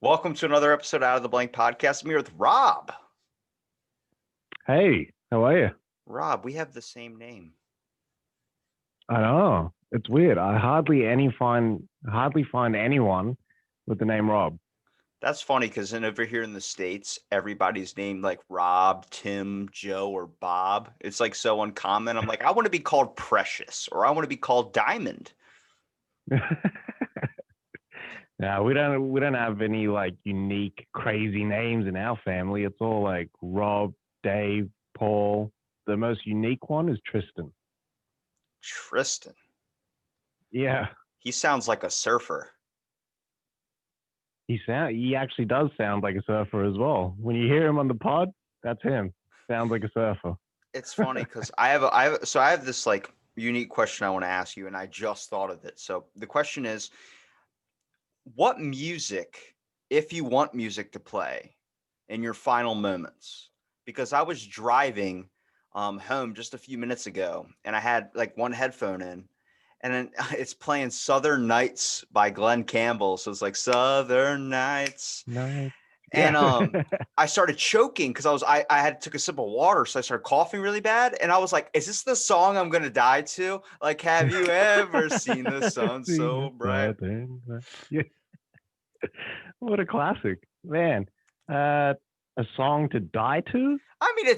Welcome to another episode Out of the Blank podcast. I'm here with Rob. Hey, how are you? Rob, we have the same name. I know. It's weird. I hardly find anyone with the name Rob. That's funny because over here in the States, everybody's named like Rob, Tim, Joe, or Bob. It's like so uncommon. I'm like, I want to be called Precious or I want to be called Diamond. Now we don't have any like unique crazy names in our family. It's all like Rob, Dave, Paul. The most unique one is Tristan. Tristan. Yeah, He sounds like a surfer. he actually does sound like a surfer as well. When you hear him on the pod, that's him. Sounds like a surfer. It's funny because I have this like unique question I want to ask you, and I just thought of it. So the question is, what music, if you want music to play in your final moments? Because I was driving home just a few minutes ago and I had like one headphone in and then it's playing Southern Nights by Glenn Campbell. So it's like Southern Nights. Nice. Yeah. And I started choking because I had took a sip of water, so I started coughing really bad. And I was like, "Is this the song I'm gonna die to? Like, have you ever seen the sun so bright?" Yeah. What a classic, man. Uh, a song to die to? I mean,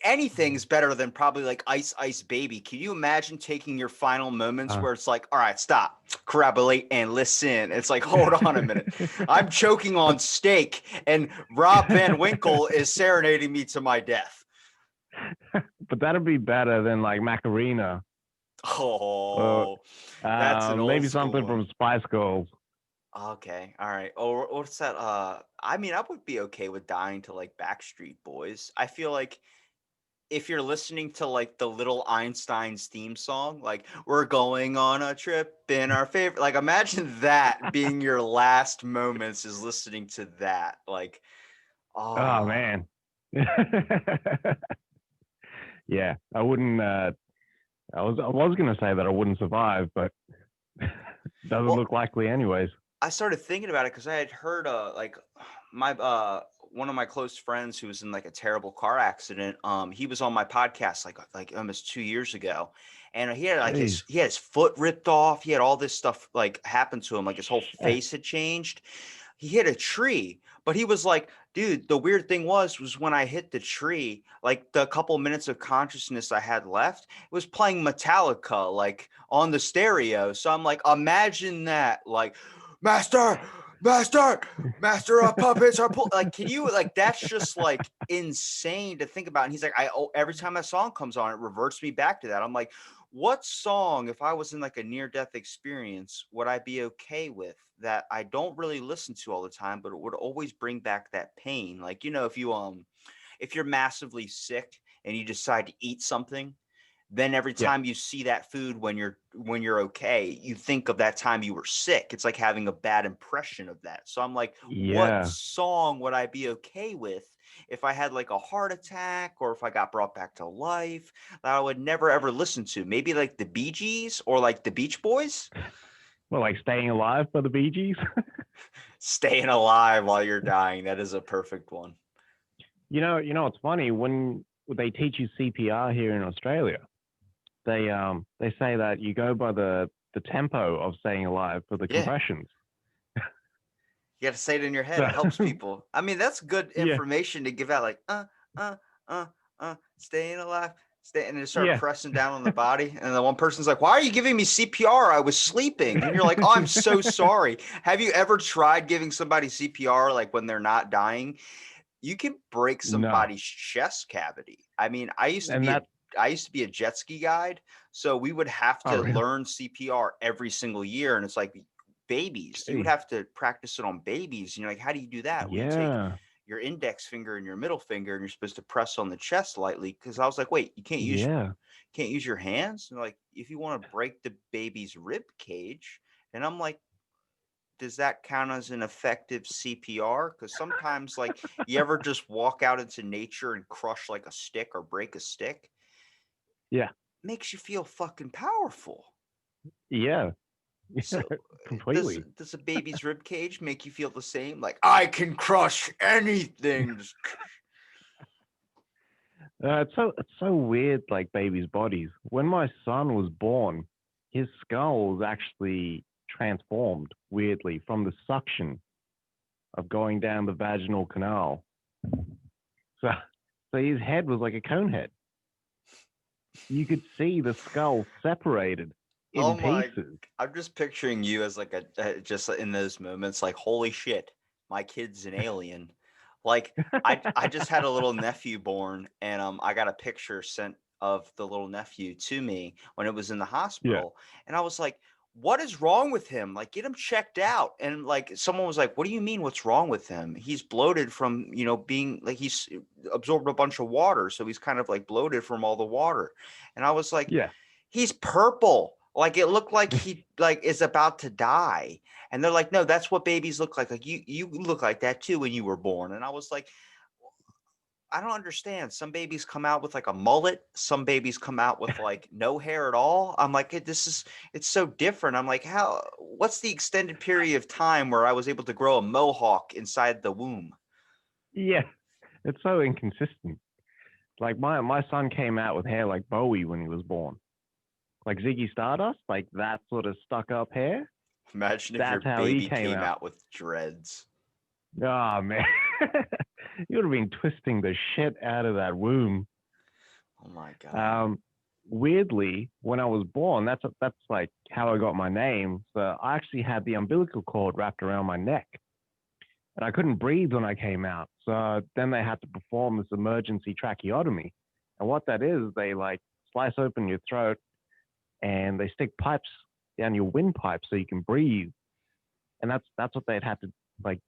anything's better than probably like Ice Ice Baby. Can you imagine taking your final moments Uh, where it's like, all right, stop, corroborate, and listen? It's like, hold on a minute. I'm choking on steak, and Rob Van Winkle is serenading me to my death. but that'd be better than like Macarena or Oh, that's an old maybe school something one. from Spice Girls. Okay, all right. Or what's that? I mean, I would be okay with dying to like Backstreet Boys. I feel like if you're listening to like the Little Einstein's theme song, like we're going on a trip in our favorite, like imagine that being your last moments is listening to that. Like, Oh oh, man. Yeah, I wouldn't. I was gonna say that I wouldn't survive, but doesn't well, look likely anyways. I started thinking about it because I had heard like my one of my close friends who was in like a terrible car accident. He was on my podcast like almost 2 years ago, and he had like Jeez. his foot ripped off. He had all this stuff like happened to him. Like his whole face had changed. He hit a tree, but he was like, dude, the weird thing was when I hit the tree, like the couple minutes of consciousness I had left, it was playing Metallica like on the stereo. So I'm like, imagine that, like, master, master, master of puppets are like, can you like that's just like insane to think about. And he's like, every time that song comes on, it reverts me back to that. I'm like, what song, if I was in like a near death experience, would I be okay with that I don't really listen to all the time, but it would always bring back that pain? Like, if you're massively sick and you decide to eat something, then every Yeah. time you see that food when you're okay, you think of that time you were sick. It's like having a bad impression of that. So I'm like, what Yeah. song would I be okay with if I had like a heart attack or if I got brought back to life that I would never ever listen to? Maybe like the Bee Gees or like the Beach Boys. Well, like Staying Alive by the Bee Gees. Staying alive while you're dying. That is a perfect one. It's funny when they teach you CPR here in Australia. They say that you go by the tempo of Staying Alive for the Yeah. compressions. You got to say it in your head. So It helps people. I mean, that's good yeah, information to give out. Like, staying alive, stay, and then start yeah. pressing down on the body. And the one person's like, "Why are you giving me CPR? I was sleeping." And you're like, "Oh, I'm so sorry." Have you ever tried giving somebody CPR like when they're not dying? You can break No, somebody's chest cavity. I mean, and that. I used to be a jet ski guide, so we would have Oh to really? learn CPR every single year, and it's like babies. You would Jeez. have to practice it on babies, and you're like, how do you do that? Well, you take Yeah, your index finger and your middle finger, and you're supposed to press on the chest lightly. Because I was like, wait, you yeah. can't use your hands. And like, if you want to break the baby's rib cage, and I'm like, does that count as an effective CPR? Because sometimes, like, you ever just walk out into nature and crush like a stick or break a stick, Yeah, makes you feel fucking powerful. yeah. So does Completely. does a baby's rib cage make you feel the same? Like I can crush anything. It's so weird, like babies' bodies. When my son was born, his skull was actually transformed weirdly from the suction of going down the vaginal canal. So, so his head was like a cone head. You could see the skull separated Oh in my! pieces. I'm just picturing you as like just in those moments, like holy shit, my kid's an alien. Like I just had a little nephew born, and I got a picture sent of the little nephew to me when it was in the Yeah, hospital, and I was like, "What is wrong with him? Like, get him checked out." And like someone was like, "What do you mean? What's wrong with him? He's bloated from being like he's absorbed a bunch of water, so he's kind of like bloated from all the water." And I was like, yeah. he's purple. Like it looked like he like is about to die. And they're like, no, that's what babies look like. Like you look like that too when you were born. And I was like, I don't understand. Some babies come out with like a mullet. Some babies come out with like no hair at all. I'm like, it's so different. I'm like, what's the extended period of time where I was able to grow a mohawk inside the womb? Yeah, it's so inconsistent. Like my son came out with hair like Bowie when he was born, like Ziggy Stardust, like that sort of stuck up hair. Imagine if your That's how he baby came came out. out with dreads. Oh man, you would have been twisting the shit out of that womb. Oh my God. Um, Weirdly, when I was born, that's like how I got my name. So I actually had the umbilical cord wrapped around my neck, and I couldn't breathe when I came out. So then they had to perform this emergency tracheotomy. And what that is, they like slice open your throat and they stick pipes down your windpipe so you can breathe. And that's what they'd had to like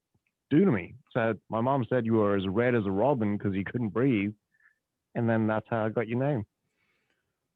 do to me. So my mom said you were as red as a robin because you couldn't breathe, and then that's how I got your name.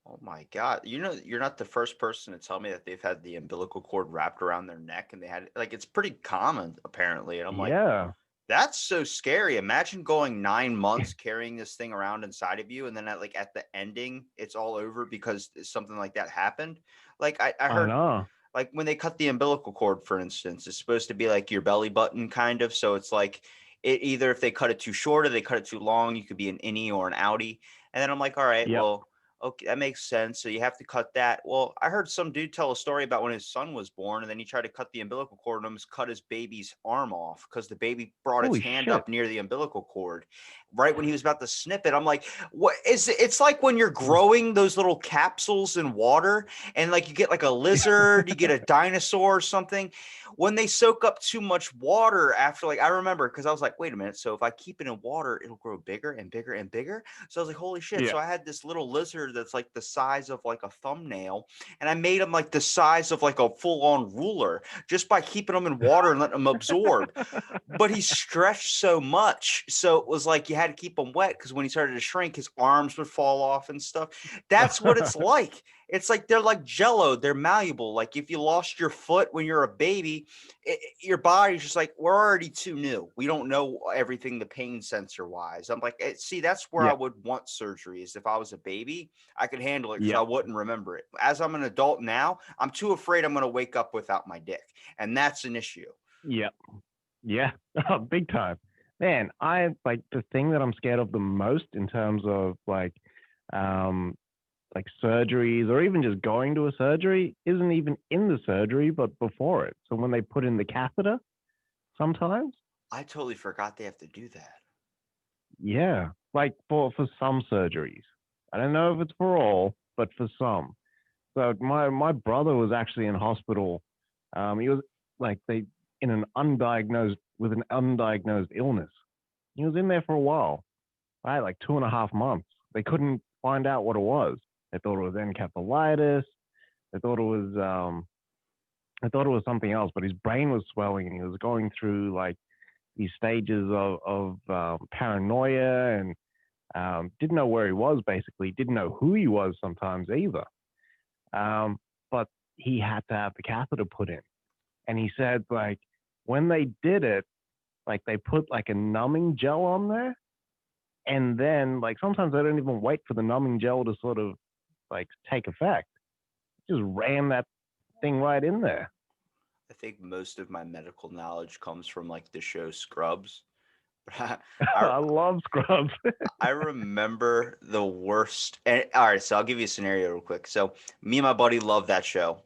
Oh my God. You're not the first person to tell me that they've had the umbilical cord wrapped around their neck and they had like it's pretty common apparently. And I'm like, Yeah. that's so scary. Imagine going 9 months carrying this thing around inside of you and then at the ending, it's all over because something like that happened. Like I I heard know. like when they cut the umbilical cord, for instance, it's supposed to be like your belly button kind of. So it's like it either if they cut it too short or they cut it too long, you could be an innie or an outie. And then I'm like, all right, Yep. well, okay, that makes sense. So you have to cut that. Well, I heard some dude tell a story about when his son was born, and then he tried to cut the umbilical cord and almost cut his baby's arm off because the baby brought its Holy hand shit. up near the umbilical cord right when he was about to snip it. I'm like, what is it? It's like when you're growing those little capsules in water and like you get like a lizard, you get a dinosaur or something. When they soak up too much water after, like, I remember because I was like, wait a minute. So if I keep it in water, it'll grow bigger and bigger and bigger. So I was like, holy shit. Yeah. So I had this little lizard that's like the size of like a thumbnail, and I made him like the size of like a full on ruler just by keeping him in water and letting him absorb. But he stretched so much. So it was like you had to keep him wet because when he started to shrink, his arms would fall off and stuff. That's what it's like. It's like they're like jello, they're malleable. Like if you lost your foot when you're a baby, your body's just like, we're already too new. We don't know everything the pain sensor wise. I'm like, see, that's where I Yeah. would want surgery is if I was a baby, I could handle it because I Yep. wouldn't remember it. As I'm an adult now, I'm too afraid I'm going to wake up without my dick. And that's an issue. Yep. Yeah. Big time. Man, I like the thing that I'm scared of the most in terms of um like surgeries or even just going to a surgery isn't even in the surgery, but before it. So when they put in the catheter, sometimes, I totally forgot they have to do that. yeah, like for some surgeries. I don't know if it's for all, but for some. So my brother was actually in hospital. He was like they in an undiagnosed with an undiagnosed illness. He was in there for a while, right? Like 2.5 months. They couldn't find out what it was. They thought it was encephalitis. They thought it was I thought it was something else, but his brain was swelling and he was going through like these stages of paranoia and didn't know where he was basically, didn't know who he was sometimes either. But he had to have the catheter put in. And he said, like, when they did it, like they put like a numbing gel on there. And then, like, sometimes they don't even wait for the numbing gel to sort of like take effect. Just ran that thing right in there. I think most of my medical knowledge comes from like the show Scrubs. I I love Scrubs. I remember the worst. And, all right, so I'll give you a scenario real quick. So me and my buddy love that show,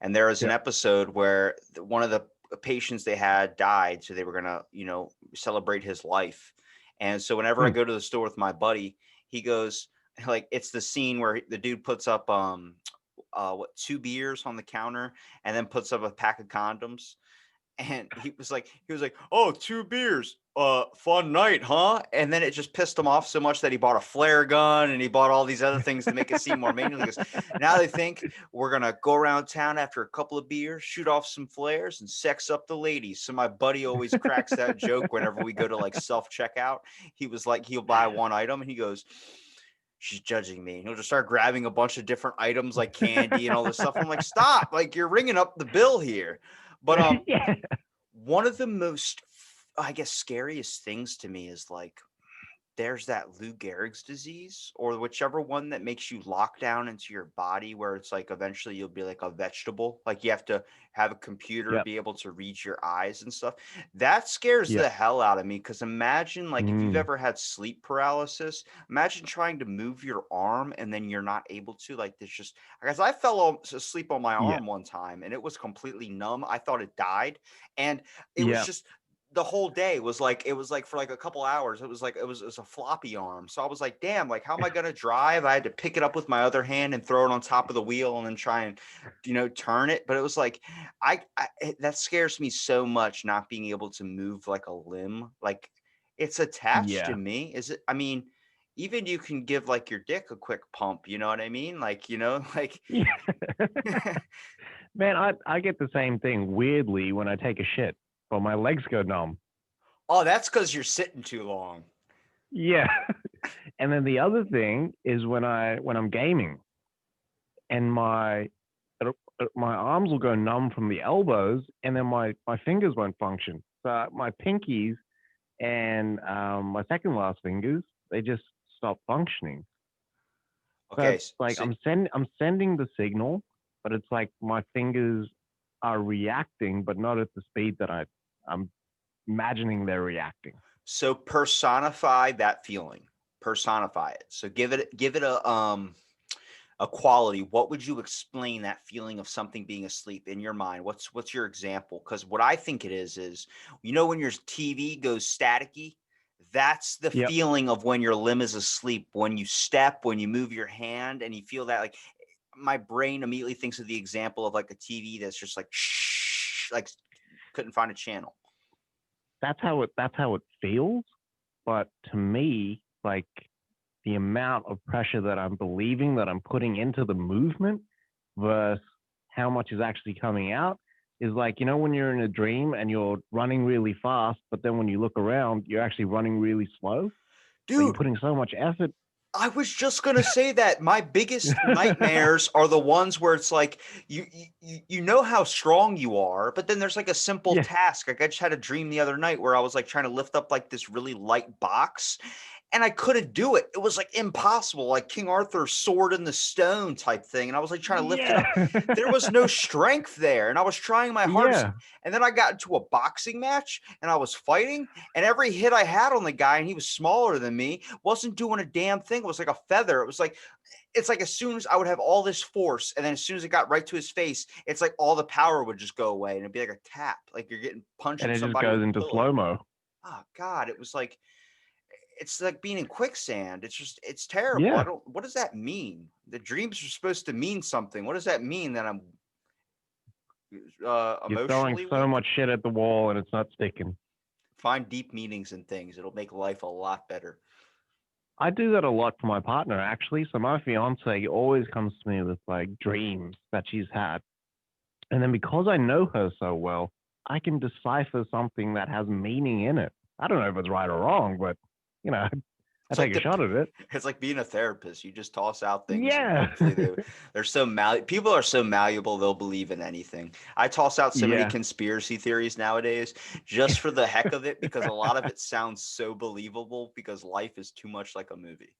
and there was an Yep. episode where one of the patients they had died, so they were gonna, celebrate his life. And so whenever I Hmm. go to the store with my buddy, he goes like it's the scene where the dude puts up what, two beers on the counter and then puts up a pack of condoms, and he was like, "Oh, two beers, fun night, huh?" And then it just pissed him off so much that he bought a flare gun and he bought all these other things to make it seem more meaningful. He goes, "Now they think we're gonna go around town after a couple of beers, shoot off some flares, and sex up the ladies." So my buddy always cracks that joke whenever we go to like self checkout. He was like, he'll buy one item and he goes, "She's judging me." And he'll just start grabbing a bunch of different items like candy and all this stuff. I'm like, "Stop! Like you're ringing up the bill here." But Yeah. one of the most, I guess, scariest things to me is like there's that Lou Gehrig's disease or whichever one that makes you lock down into your body where it's like eventually you'll be like a vegetable. Like you have to have a computer Yep. be able to read your eyes and stuff. That scares Yep. the hell out of me because imagine like if you've Mm. ever had sleep paralysis, imagine trying to move your arm and then you're not able to. Like there's just because I fell asleep on my Yeah. arm one time and it was completely numb. I thought it died. And it was Yep. just the whole day was like it was like for like a couple hours it was like it was a floppy arm, so I was like, damn, like how am I going to drive? I had to pick it up with my other hand and throw it on top of the wheel and then try and turn it. But it was like that scares me so much, not being able to move like a limb. Like it's attached to Yeah. me. Is it? I mean, even you can give like your dick a quick pump, you know what I mean? Like like Yeah. Man, I get the same thing weirdly when I take a shit, but my legs go numb. oh, that's because you're sitting too long. Yeah. And then the other thing is when I'm gaming and my arms will go numb from the elbows, and then my fingers won't function. So my pinkies and my second last fingers, they just stop functioning. So Okay, it's like so I'm sending the signal, but it's like my fingers are reacting, but not at the speed that I'm imagining they're reacting. So personify that feeling. Personify it. So give it a quality. What would you explain that feeling of something being asleep in your mind? What's your example? Because what I think it is when your TV goes staticky, that's the Yep. feeling of when your limb is asleep. When you step, when you move your hand, and you feel that like my brain immediately thinks of the example of like a TV that's just like shh, like couldn't find a channel. That's how it feels. But to me, like the amount of pressure that I'm believing that I'm putting into the movement versus how much is actually coming out is like, when you're in a dream and you're running really fast, but then when you look around, you're actually running really slow, but you're Dude, putting so much effort. I was just gonna say that my biggest nightmares are the ones where it's like you know how strong you are, but then there's like a simple Yeah. task. Like I just had a dream the other night where I was like trying to lift up like this really light box, and I couldn't do it. It was like impossible, like King Arthur's sword in the stone type thing. And I was like trying to lift it Yeah. up. There was no strength there, and I was trying my hardest. Yeah. And then I got into a boxing match and I was fighting, and every hit I had on the guy, and he was smaller than me, wasn't doing a damn thing. It was like a feather. It was like it's like as soon as I would have all this force, and then as soon as it got right to his face, it's like all the power would just go away, and it'd be like a tap, like you're getting And punching it just somebody goes with a into pillow. slow mo. Oh God, it was like it's like being in quicksand. It's terrible. I Yeah. don't. What does that mean? The dreams are supposed to mean something. What does that mean that I'm You're throwing emotionally so weak? much shit at the wall and it's not sticking. Find deep meanings in things. It'll make life a lot better. I do that a lot for my partner, actually. So my fiance always comes to me with like dreams that she's had. And then because I know her so well, I can decipher something that has meaning in it. I don't know if it's right or wrong, but you know, I It's like take a shot at it. it's like being a therapist. You just toss out things and Yeah. hopefully they're so people are so malleable they'll believe in anything. I toss out so many Yeah. conspiracy theories nowadays just for the heck of it because a lot of it sounds so believable because life is too much like a movie.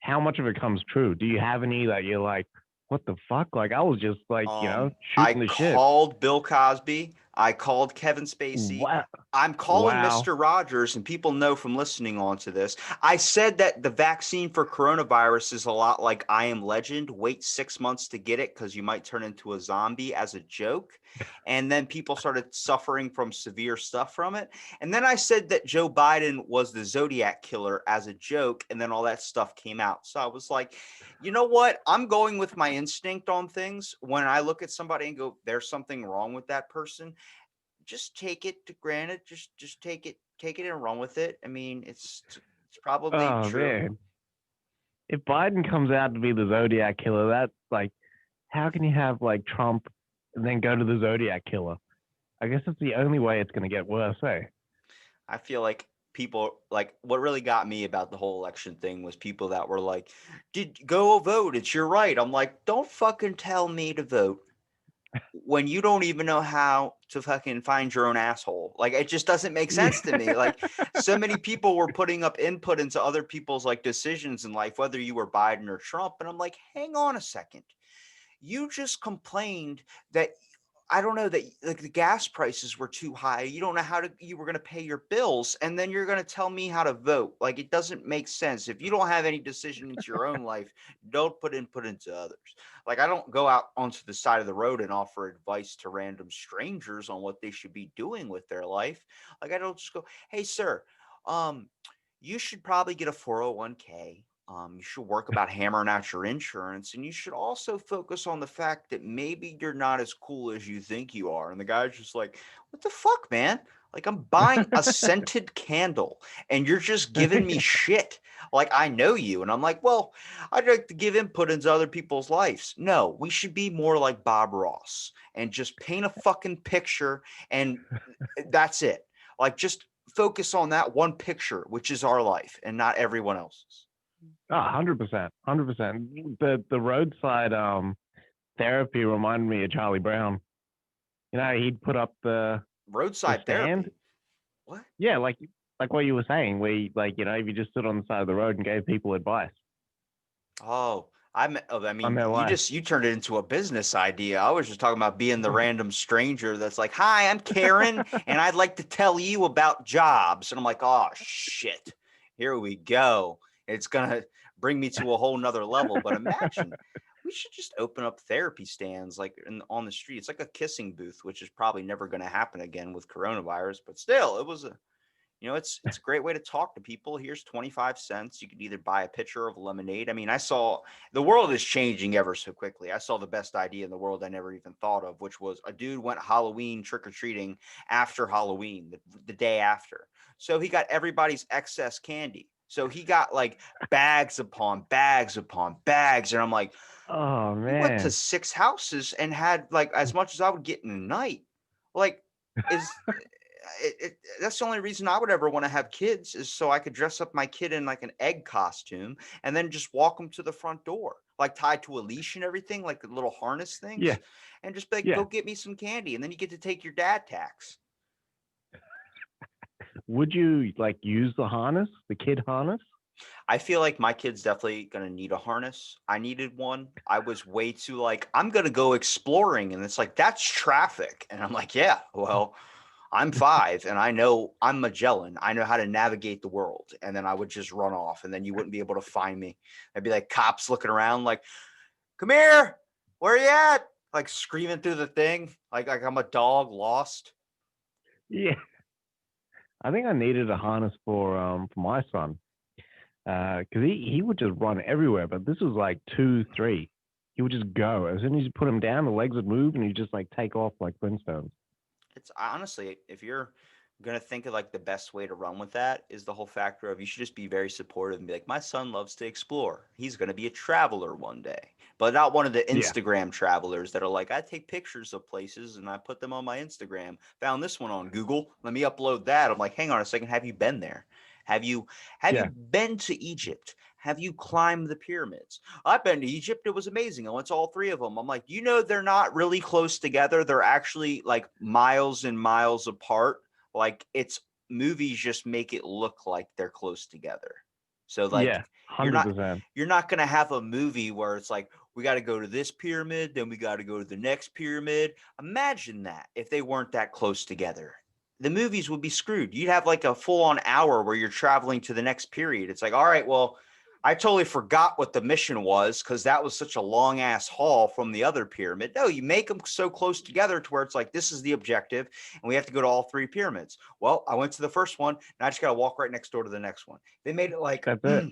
How much of it comes true? Do you have any that you're like, what the fuck? Like, I was just like, I shooting the shit. called Bill Cosby. I called Kevin Spacey. Wow. I'm calling Wow. Mr. Rogers, and people know from listening on to this. I said that the vaccine for coronavirus is a lot like I Am Legend. Wait 6 months to get it because you might turn into a zombie as a joke. And then people started suffering from severe stuff from it. And then I said that Joe Biden was the Zodiac killer as a joke. And then all that stuff came out. So I was like, you know what? I'm going with my instinct on things. When I look at somebody and go, there's something wrong with that person, just take it to granted. Just take it and run with it. I mean, it's probably Oh true. man. If Biden comes out to be the Zodiac killer, that's like, how can you have like Trump and then go to the Zodiac killer? I guess that's the only way it's going to get worse, eh? I feel like people like what really got me about the whole election thing was people that were like, "Did go vote? It's your right." I'm like, "Don't fucking tell me to vote when you don't even know how to fucking find your own asshole." Like it just doesn't make Yeah. sense to me. Like so many people were putting up input into other people's like decisions in life, whether you were Biden or Trump, and I'm like, "Hang on a second. You just complained that I don't know that like the gas prices were too high. You don't know how to you were going to pay your bills and then you're going to tell me how to vote. Like it doesn't make sense. If you don't have any decision into your own life, don't put input into others. Like I don't go out onto the side of the road and offer advice to random strangers on what they should be doing with their life. Like I don't just go, "Hey sir, um you should probably get a 401k. You should work about hammering out your insurance, and you should also focus on the fact that maybe you're not as cool as you think you are." And the guy's just like, "What the fuck, man? Like, I'm buying a scented candle, and you're just giving me shit. Like, I know you." And I'm like, "Well, I'd like to give input into other people's lives. No, we should be more like Bob Ross and just paint a fucking picture, and that's it. Like, just focus on that one picture, which is our life and not everyone else's." Oh, 100%. 100%. The roadside therapy reminded me of Charlie Brown. He'd put up the Roadside stand. therapy. What? Yeah, like what you were saying, where if you just stood on the side of the road and gave people advice Oh, I on mean, their you life. just you turned it into a business idea. I was just talking about being the random stranger that's like, "Hi, I'm Karen, and I'd like to tell you about jobs." And I'm like, "Oh shit, here we go. It's gonna bring me to a whole nother level." But imagine we should just open up therapy stands like on the street. It's like a kissing booth, which is probably never going to happen again with coronavirus. But still, it was a it's a great way to talk to people. Here's 25 cents. You could either buy a pitcher of lemonade. I mean, I saw the world is changing ever so quickly. I saw the best idea in the world I never even thought of, which was a dude went Halloween trick or treating after Halloween, the day after. So he got everybody's excess candy. So he got like bags upon bags upon bags. And I'm like, Oh he went to man. 6 houses and had like as much as I would get in a night. Like, is that's the only reason I would ever want to have kids is so I could dress up my kid in like an egg costume and then just walk them to the front door, like tied to a leash and everything, like the little harness Yeah, things, and just be like, yeah. "Go get me some candy," and then you get to take your dad tax. Would you like use the harness, the kid harness? I feel like my kid's definitely gonna need a harness. I needed one. I was way too like, I'm gonna go exploring, and it's like that's traffic, and I'm like, yeah, well, I'm 5 and I know I'm Magellan. I know how to navigate the world. And then I would just run off and then you wouldn't be able to find me. I'd be like cops looking around like, "Come here. Where you at?" Like screaming through the thing. Like I'm a dog lost. Yeah. I think I needed a harness for my son. Because he would just run everywhere, but this was like 2, 3. He would just go. As soon as you put him down, the legs would move and he'd just like take off like Flintstones. It's honestly, if you're gonna think of like the best way to run with that is the whole factor of you should just be very supportive and be like, "My son loves to explore. He's gonna be a traveler one day." But not one of the Yeah. Instagram travelers that are like, "I take pictures of places and I put them on my Instagram. Found this one on Google. Let me upload that." I'm like, "Hang on a second, have you been there? Have you have you Yeah. been to Egypt? Have you climbed the pyramids?" "I've been to Egypt. It was amazing. I went to all three of them." I'm like, they're not really close together. They're actually like miles and miles apart. Like it's movies just make it look like they're close together. So like Yeah. you're not 100%. you're not gonna have a movie where it's like we got to go to this pyramid, then we got to go to the next pyramid. Imagine that if they weren't that close together. The movies would be screwed. You'd have like a full on hour where you're traveling to the next period. It's like, all right, well, I totally forgot what the mission was because that was such a long ass haul from the other pyramid. No, you make them so close together to where it's like, this is the objective, and we have to go to all three pyramids. Well, I went to the first one, and I just got to walk right next door to the next one. They made it like, That's it.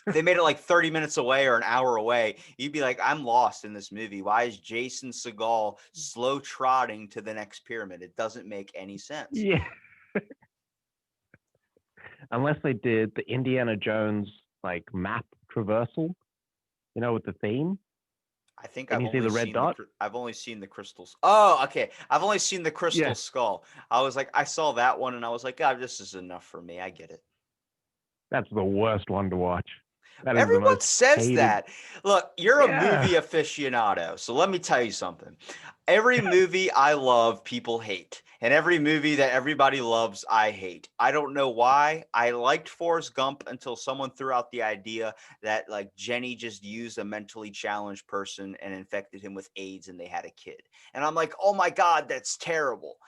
if they made it like 30 minutes away or an hour away, you'd be like, I'm lost in this movie. Why is Jason Segal slow trotting to the next pyramid? It doesn't make any sense. Yeah. Unless they did the Indiana Jones like map traversal, with the theme. I think And I've you see only the red seen dot? I've only seen the crystals. Oh, okay. I've only seen the crystal Yeah. skull. I was like, I saw that one and I was like, God, this is enough for me. I get it. That's the worst one to watch. That is the Everyone most says hated. that. Look, you're a Yeah. movie aficionado. So let me tell you something. Every movie I love, people hate. And every movie that everybody loves, I hate. I don't know why. I liked Forrest Gump until someone threw out the idea that like Jenny just used a mentally challenged person and infected him with AIDS and they had a kid. And I'm like, oh my God, that's terrible.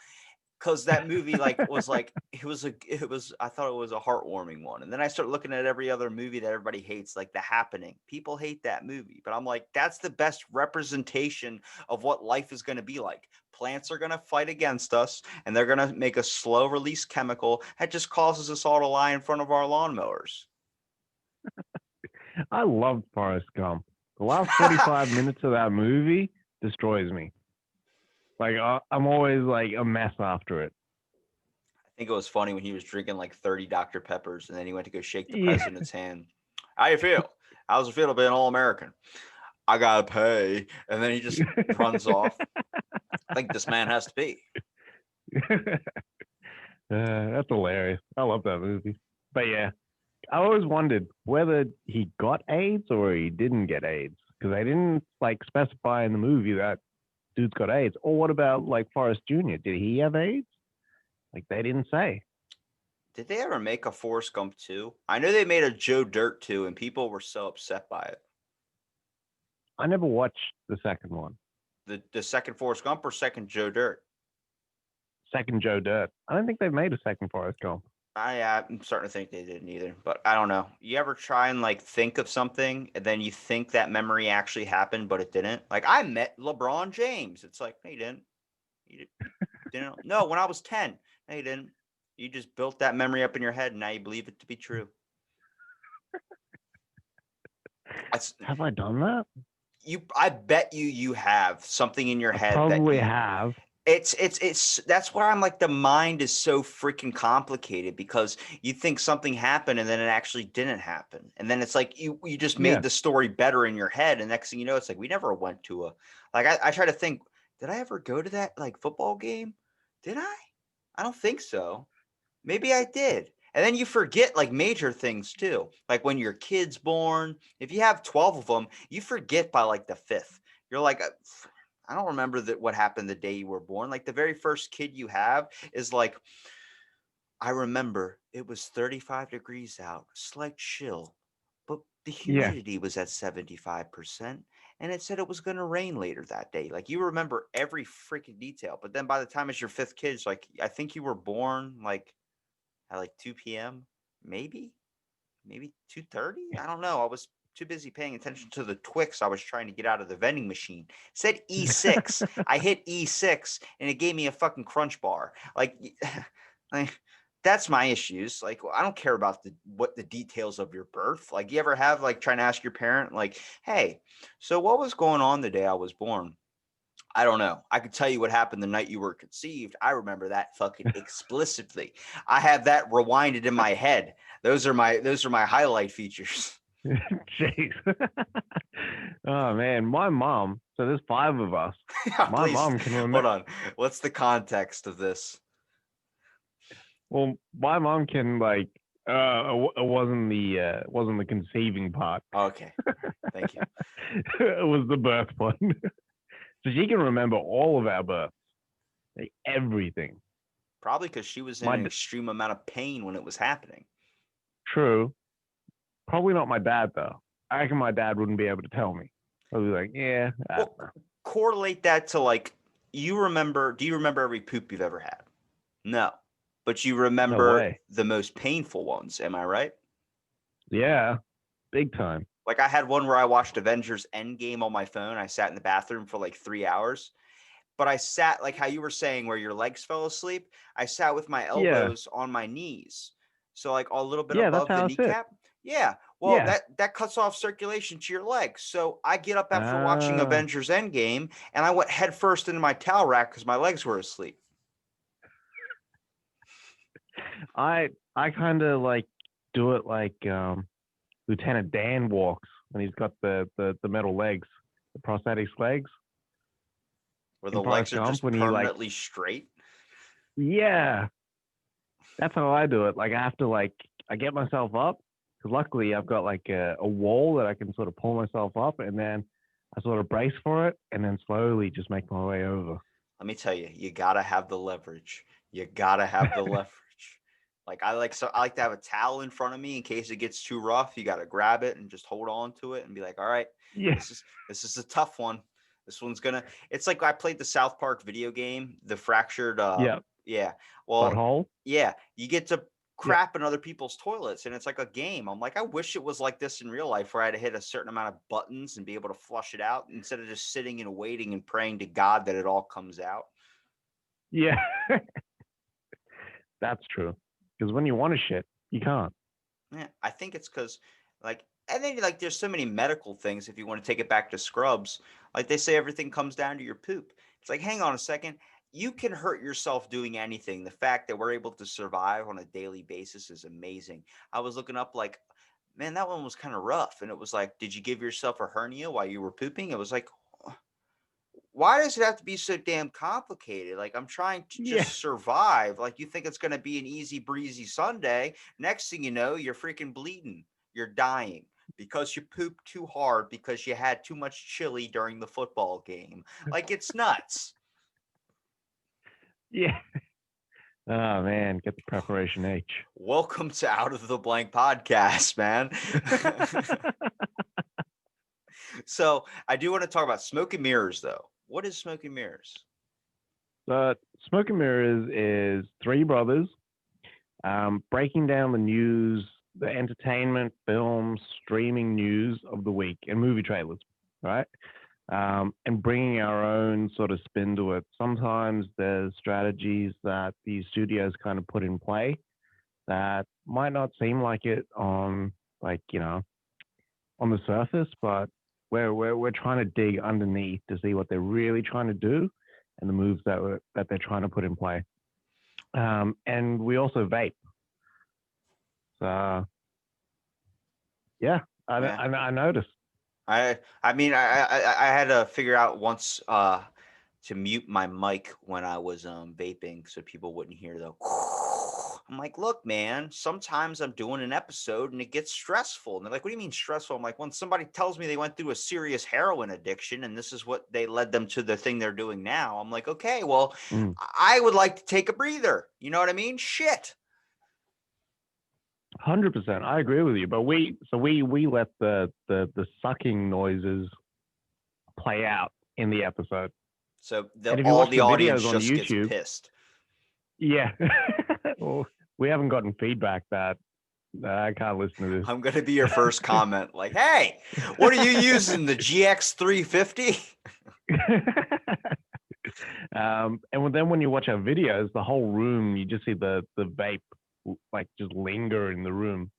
Because that movie I thought it was a heartwarming one, and then I start looking at every other movie that everybody hates, like The Happening. People hate that movie, but I'm like, that's the best representation of what life is going to be like. Plants are going to fight against us, and they're going to make a slow release chemical that just causes us all to lie in front of our lawnmowers. I loved Forrest Gump. The last 45 minutes of that movie destroys me. Like, I'm always like a mess after it. I think it was funny when he was drinking like 30 Dr. Peppers, and then he went to go shake the Yeah. president's hand. How you feel? How's it feel to be an all-American? I gotta pay, and then he just runs off. I think this man has to pee. That's hilarious. I love that movie. But yeah, I always wondered whether he got AIDS or he didn't get AIDS because they didn't like specify in the movie that dude's got AIDS. Or what about like Forrest Jr.? Did he have AIDS? Like they didn't say. Did they ever make a Forrest Gump 2? I know they made a Joe Dirt 2, and people were so upset by it. I never watched the second one. The second Forrest Gump or second Joe Dirt? Second Joe Dirt. I don't think they've made a second Forrest Gump. I'm starting to think they didn't either, but I don't know. You ever try and like think of something and then you think that memory actually happened, but it didn't? Like I met LeBron James. It's like, no, you didn't. You didn't. No, when I was 10. No, you didn't. You just built that memory up in your head and now you believe it to be true. Have I done that? I bet you have something in your head Probably that have. it's that's why I'm like the mind is so freaking complicated because you think something happened and then it actually didn't happen. And then it's like you just Yeah. made the story better in your head. And next thing you know, it's like we never went to a like I try to think, did I ever go to that like football game? Did I? I don't think so. Maybe I did. And then you forget like major things too. Like when your kid's born, if you have 12 of them, you forget by like the fifth. You're like, I don't remember that what happened the day you were born. Like the very first kid you have is like, I remember it was 35 degrees out, slight chill, but the Yeah. humidity was at 75%. And it said it was going to rain later that day. Like you remember every freaking detail. But then by the time it's your fifth kid, it's like, I think you were born like at like 2 p.m. maybe 2:30. I don't know. I was too busy paying attention to the Twix I was trying to get out of the vending machine. It said E6. I hit E6 and it gave me a fucking crunch bar. Like, like that's my issues. Like, I don't care about what the details of your birth. Like, you ever have like trying to ask your parent, like, hey, so what was going on the day I was born? I don't know. I could tell you what happened the night you were conceived. I remember that fucking explicitly. I have that rewinded in my head. Those are my highlight features. Jeez. Oh man, my mom. So there's 5 of us. My Please mom can hold remember. on. What's the context of this? Well, my mom can like. It wasn't the conceiving part. Okay, thank you. It was the birth one. So she can remember all of our births, like everything. Probably because she was in My an extreme amount of pain when it was happening. True. Probably not my dad though. I reckon my dad wouldn't be able to tell me. I'll be like, yeah, I don't Well, know. correlate that to like do you remember every poop you've ever had? No. But you No remember way. the most painful ones, am I right? Yeah, big time. Like I had one where I watched Avengers Endgame on my phone. I sat in the bathroom for like 3 hours. But I sat like how you were saying where your legs fell asleep. I sat with my Yeah, elbows on my knees. So like a little bit yeah, that's above the how I sit. kneecap. Yeah. Well, Yeah. that cuts off circulation to your legs. So I get up after watching Ah, Avengers Endgame and I went head first into my towel rack because my legs were asleep. I kind of like do it like Lieutenant Dan walks when he's got the metal legs, the prosthetics legs Where in the Forrest legs are Gump just when he like, permanently straight. yeah, that's how I do it. Like I have to like I get myself up because luckily I've got like a wall that I can sort of pull myself up and then I sort of brace for it and then slowly just make my way over. Let me tell you, you gotta have the leverage. You gotta have the leverage. Like I like to have a towel in front of me in case it gets too rough. You gotta grab it and just hold on to it and be like, all right, Yeah, this is a tough one. This one's gonna it's like I played the South Park video game, the fractured yeah, yeah. Well, butthole. yeah, you get to Yeah, crap in other people's toilets and it's like a game. I'm like, I wish it was like this in real life where I had to hit a certain amount of buttons and be able to flush it out instead of just sitting and waiting and praying to God that it all comes out. yeah, that's true. Because when you want to shit, you can't. Yeah, I think it's because, like, and then like there's so many medical things. If you want to take it back to scrubs, like they say, everything comes down to your poop. It's like, hang on a second, you can hurt yourself doing anything. The fact that we're able to survive on a daily basis is amazing. I was looking up, like, man, that one was kind of rough, and it was like, did you give yourself a hernia while you were pooping? It was like, why does it have to be so damn complicated? Like I'm trying to Yeah, just survive. Like you think it's going to be an easy breezy Sunday. Next thing you know, you're freaking bleeding. You're dying because you pooped too hard because you had too much chili during the football game. Like it's nuts. yeah. Oh man, get the preparation H. Welcome to Out of the Blank podcast, man. So I do want to talk about smoke and mirrors though. What is smoke and mirrors? But Smoke and Mirrors is three brothers breaking down the news, the entertainment, film, streaming news of the week, and movie trailers, right? And bringing our own sort of spin to it. Sometimes there's strategies that these studios kind of put in play that might not seem like it on, like, on the surface, but we're trying to dig underneath to see what they're really trying to do and the moves that they're trying to put in play. And we also vape. So yeah, Yeah. I noticed. I mean I had to figure out once to mute my mic when I was vaping so people wouldn't hear the I'm like, look, man, sometimes I'm doing an episode and it gets stressful. And they're like, what do you mean stressful? I'm like, when somebody tells me they went through a serious heroin addiction and this is what they led them to the thing they're doing now. I'm like, okay, well, Mm. I would like to take a breather. You know what I mean? Shit. 100%. I agree with you, but we let the sucking noises play out in the episode. So And if you all watch the the audience videos on just gets YouTube, pissed. yeah, well, we haven't gotten feedback that I can't listen to I'm gonna be your first comment, like, "Hey, what are you using? The GX 350?" this. And then when you watch our videos, the whole room, you just see the vape like just linger in the room.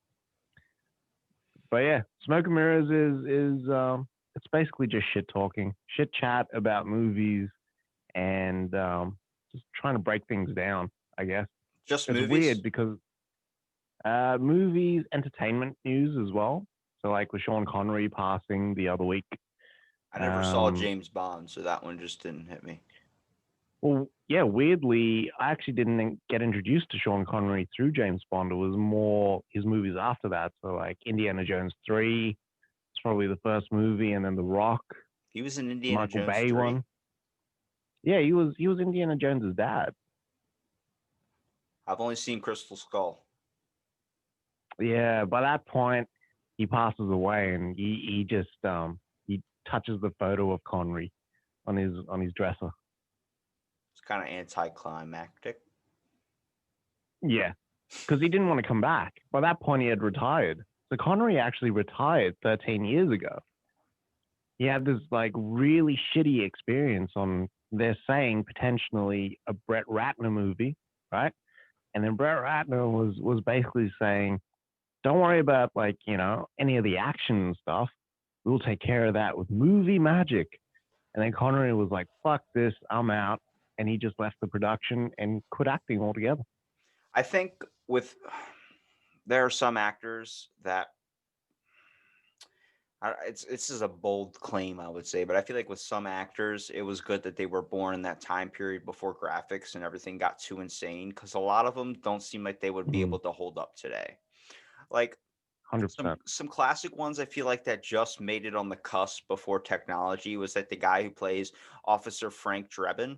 But yeah, Smoke and Mirrors is it's basically just shit talking, shit chat about movies, and just trying to break things down. I guess Just it's movies? weird because movies, entertainment news as well. So like with Sean Connery passing the other week. I never saw Um, James Bond, so that one just didn't hit me. well, yeah, weirdly, I actually didn't get introduced to Sean Connery through James Bond. It was more his movies after that. So like Indiana Jones 3, it's probably the first movie, and then The Rock, He was in the Indiana Michael Jones Bay 3? one. Yeah, he was Indiana Jones's dad. I've only seen Crystal Skull. Yeah, by that point, he passes away, and he just touches the photo of Connery on his dresser. It's kind of anticlimactic. Yeah, because he didn't want to come back. By that point, he had retired. So Connery actually retired 13 years ago. He had this like really shitty experience on, they're saying, potentially a Brett Ratner movie, right? And then Brett Ratner was basically saying, don't worry about like, any of the action and stuff. We'll take care of that with movie magic. And then Connery was like, fuck this, I'm out. And he just left the production and quit acting altogether. I think with there are some actors that it's is a bold claim, I would say, but I feel like with some actors, it was good that they were born in that time period before graphics and everything got too insane because a lot of them don't seem like they would be Mm, able to hold up today. Like some 100%. some classic ones I feel like that just made it on the cusp before technology was that the guy who plays Officer Frank Drebin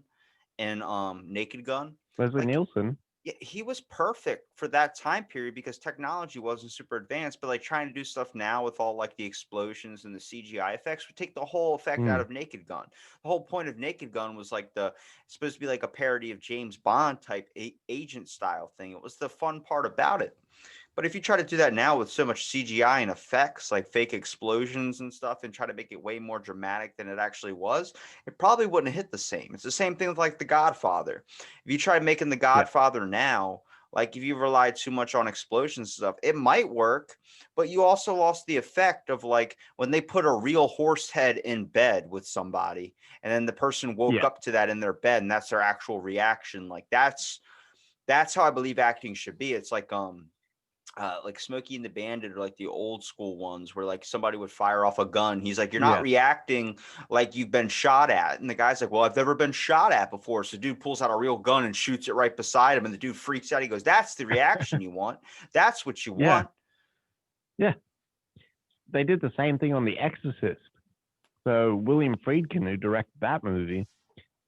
in Naked Gun. Leslie Like Nielsen. yeah, he was perfect for that time period because technology wasn't super advanced. But like trying to do stuff now with all like the explosions and the CGI effects would take the whole effect out Mm, of Naked Gun. The whole point of Naked Gun was like it's supposed to be like a parody of James Bond type agent style thing. It was the fun part about it. But if you try to do that now with so much CGI and effects, like fake explosions and stuff, and try to make it way more dramatic than it actually was, it probably wouldn't hit the same. It's the same thing with like The Godfather. If you try making The yeah, Godfather now, like if you rely too much on explosions and stuff, it might work, but you also lost the effect of like when they put a real horse head in bed with somebody, and then the person woke yeah, up to that in their bed, and that's their actual reaction. Like that's how I believe acting should be. It's like Smoky and the Bandit or like the old school ones where like somebody would fire off a gun. He's like, you're not yeah, reacting like you've been shot at. And the guy's like, well, I've never been shot at before. So the dude pulls out a real gun and shoots it right beside him. And the dude freaks out. He goes, that's the reaction you want. That's what you yeah, want. yeah. They did the same thing on The Exorcist. So William Friedkin, who directed that movie,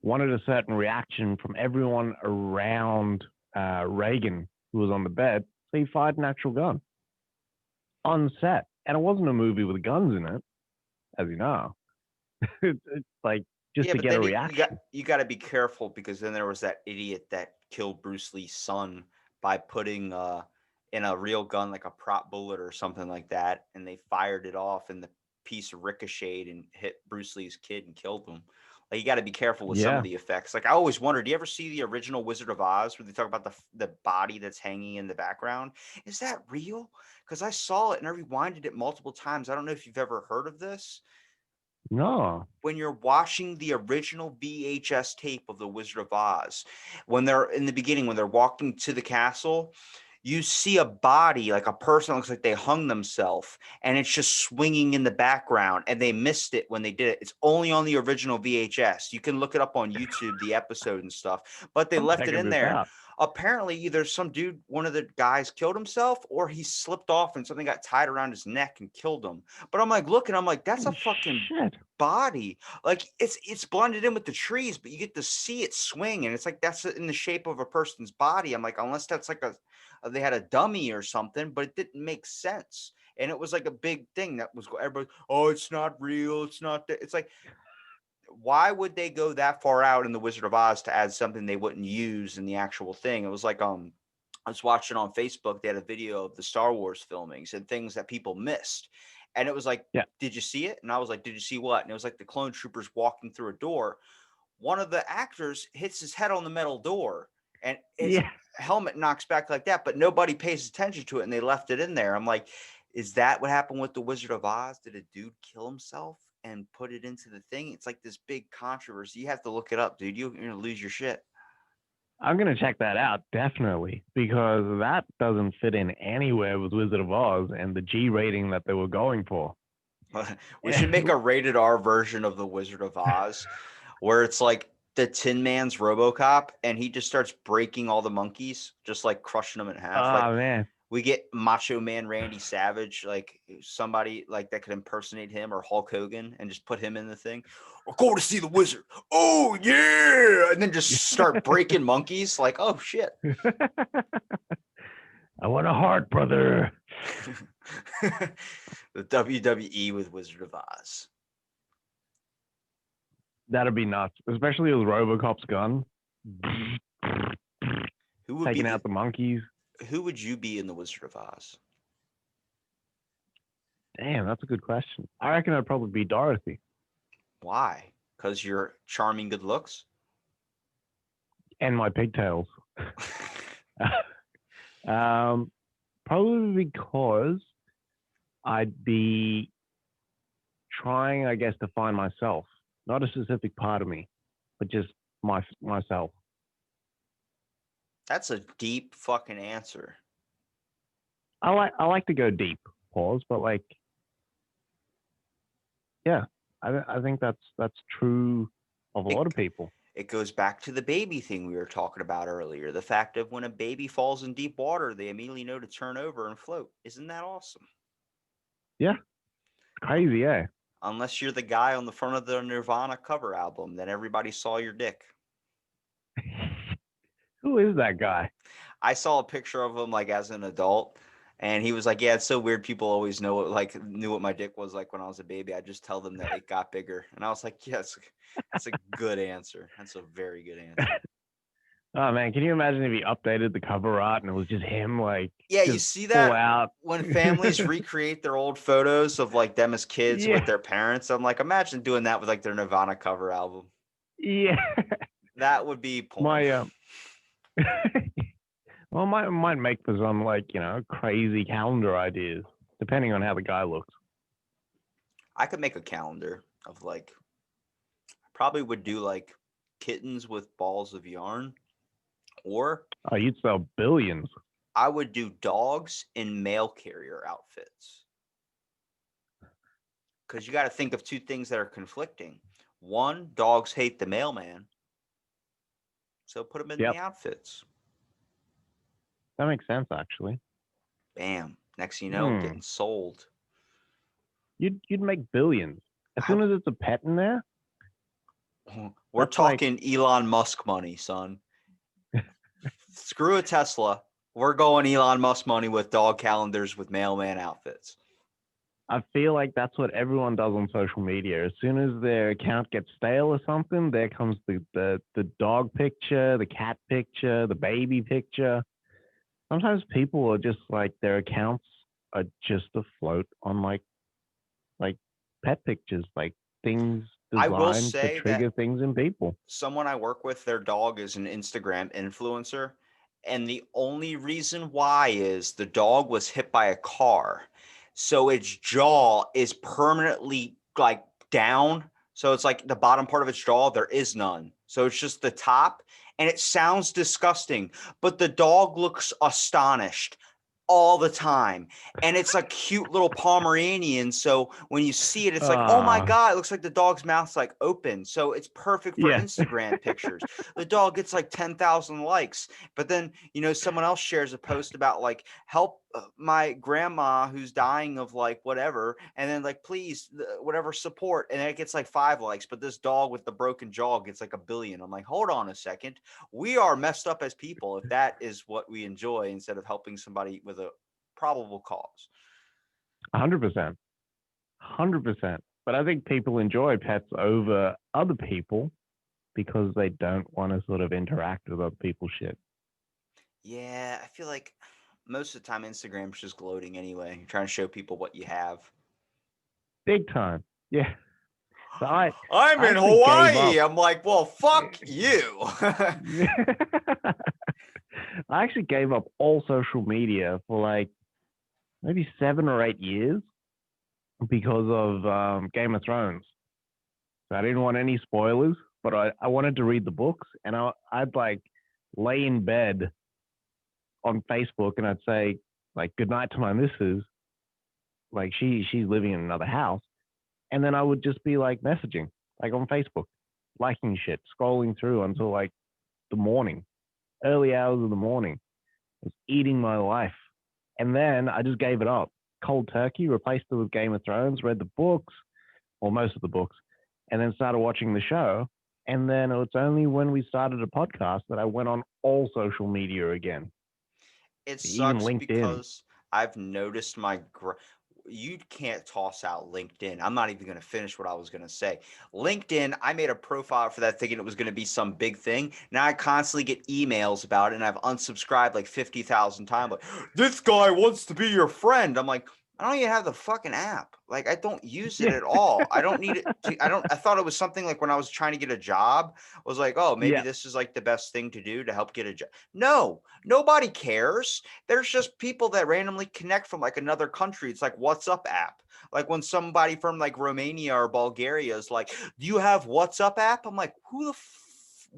wanted a certain reaction from everyone around Reagan, who was on the bed. So he fired an actual gun on set, and it wasn't a movie with guns in it, as you know. It's like just Yeah, to but get a then you got reaction. you got to be careful because then there was that idiot that killed Bruce Lee's son by putting in a real gun like a prop bullet or something like that, and they fired it off, and the piece ricocheted and hit Bruce Lee's kid and killed him. Like you got to be careful with some of Yeah, the effects. Like I always wondered, do you ever see the original Wizard of Oz where they talk about the body that's hanging in the background? Is that real? Because I saw it and I rewinded it multiple times. I don't know if you've ever heard of this no, when you're watching the original VHS tape of The Wizard of Oz, when they're in the beginning, when they're walking to the castle, you see a body, like a person that looks like they hung themselves, and it's just swinging in the background, and they missed it when they did it. It's only on the original VHS. You can look it up on YouTube, the episode and stuff, but they I'm left it checking in this there. out. Apparently, either some dude, one of the guys killed himself, or he slipped off and something got tied around his neck and killed him. But I'm like, looking, I'm like, that's a Holy fucking shit! body. Like it's blended in with the trees, but you get to see it swing, and it's like that's in the shape of a person's body. I'm like, unless that's like they had a dummy or something, but it didn't make sense. And it was like a big thing that was everybody, oh, it's not real, it's not that. It's like, why would they go that far out in the Wizard of Oz to add something they wouldn't use in the actual thing? It was like I was watching on Facebook, they had a video of the Star Wars filmings and things that people missed. And it was like, Yeah, did you see it? And I was like, did you see what? And it was like the clone troopers walking through a door. One of the actors hits his head on the metal door and his yeah. helmet knocks back like that, but nobody pays attention to it and they left it in there. I'm like, is that what happened with the Wizard of Oz? Did a dude kill himself and put it into the thing? It's like this big controversy. You have to look it up, dude. You're gonna lose your shit. I'm gonna check that out definitely because that doesn't fit in anywhere with Wizard of Oz and the G rating that they were going for. We should make a rated R version of the Wizard of Oz where it's like the Tin Man's RoboCop and he just starts breaking all the monkeys, just like crushing them in half. Like Oh man, we get Macho Man Randy Savage, like somebody like that could impersonate him or Hulk Hogan and just put him in the thing. Or go to see the wizard. Oh yeah. And then just start breaking monkeys. Like, oh shit. I want a heart, brother. The WWE with Wizard of Oz. That'd be nuts, especially with RoboCop's gun Who would be taking the out the monkeys. who would you be in the Wizard of Oz? Damn, that's a good question. I reckon I'd probably be Dorothy Why? Because you're charming good looks? and my pigtails. um, Probably because I'd be trying, I guess, to find myself, not a specific part of me, but just myself. That's a deep fucking answer. I like to go deep, pause, but like, yeah, I think that's true of a lot It of people. it goes back to the baby thing we were talking about earlier. The fact of when a baby falls in deep water, they immediately know to turn over and float. Isn't that awesome? Yeah, it's crazy, yeah. Unless you're the guy on the front of the Nirvana cover album, then everybody saw your dick. Who is that guy? I saw a picture of him like as an adult, and he was like, "Yeah, it's so weird. People always know what like knew what my dick was like when I was a baby. I just tell them that it got bigger." And I was like, "Yes, that's a good answer. That's a very good answer." Oh man, can you imagine if he updated the cover art and it was just him, like Yeah, you just see full that out? when families recreate their old photos of like them as kids with Yeah, their parents. I'm like, imagine doing that with like their Nirvana cover album. yeah. That would be porn. My well, might make for some like crazy calendar ideas, depending on how the guy looks. I could make a calendar of like, probably would do like kittens with balls of yarn, or Oh, you'd sell billions. I would do dogs in mail carrier outfits. Because you got to think of two things that are conflicting. One, dogs hate the mailman, so put them in the Yep, outfits. that makes sense actually. Bam. Next thing you know, Hmm. getting sold. You'd make billions as I, soon as it's a pet in there. we're That's like talking Elon Musk money, son. Screw a Tesla. We're going Elon Musk money with dog calendars with mailman outfits. I feel like that's what everyone does on social media. As soon as their account gets stale or something, there comes the dog picture, the cat picture, the baby picture. Sometimes people are just like their accounts are just afloat on like pet pictures, like things I will designed to say that trigger things in people. someone I work with, their dog is an Instagram influencer. And the only reason why is the dog was hit by a car. So its jaw is permanently like down. So it's like the bottom part of its jaw, there is none. So it's just the top. And it sounds disgusting, but the dog looks astonished all the time. And it's a cute little Pomeranian. So when you see it, it's like, oh my Ah, God, it looks like the dog's mouth's like open. So it's perfect for yeah. Instagram pictures. The dog gets like 10,000 likes. But then, someone else shares a post about like, help my grandma who's dying of like whatever. And then like, please, whatever support. And then it gets like 5 likes. But this dog with the broken jaw gets like 1 billion. I'm like, hold on a second. We are messed up as people if that is what we enjoy instead of helping somebody with a probable cause. 100%. 100%. But I think people enjoy pets over other people because they don't want to sort of interact with other people's shit. Yeah, I feel like most of the time Instagram's just gloating anyway. You're trying to show people what you have. Big time. Yeah. So I I'm I in actually gave up. Hawaii. I'm like, well, fuck you. I actually gave up all social media for like maybe 7 or 8 years because of Game of Thrones. So I didn't want any spoilers, but I wanted to read the books, and I'd like lay in bed on Facebook and I'd say like good night to my missus, like she's living in another house, and then I would just be like messaging like on Facebook, liking shit, scrolling through until like the morning, early hours of the morning. It was eating my life, and then I just gave it up, cold turkey, replaced it with Game of Thrones, read the books, or most of the books, and then started watching the show. And then it's only when we started a podcast that I went on all social media again, It even sucks LinkedIn. because I've noticed you can't toss out LinkedIn. I'm not even going to finish what I was going to say. LinkedIn, I made a profile for that thinking it was going to be some big thing. Now I constantly get emails about it, and I've unsubscribed like 50,000 times. Like, this guy wants to be your friend. I'm like, I don't even have the fucking app. Like, I don't use it Yeah. at all. I don't need it to, I thought it was something like when I was trying to get a job, I was like, oh, maybe Yeah. this is like the best thing to do to help get a job. No, nobody cares. There's just people that randomly connect from like another country. It's like WhatsApp app. Like when somebody from like Romania or Bulgaria is like, do you have WhatsApp app? I'm like,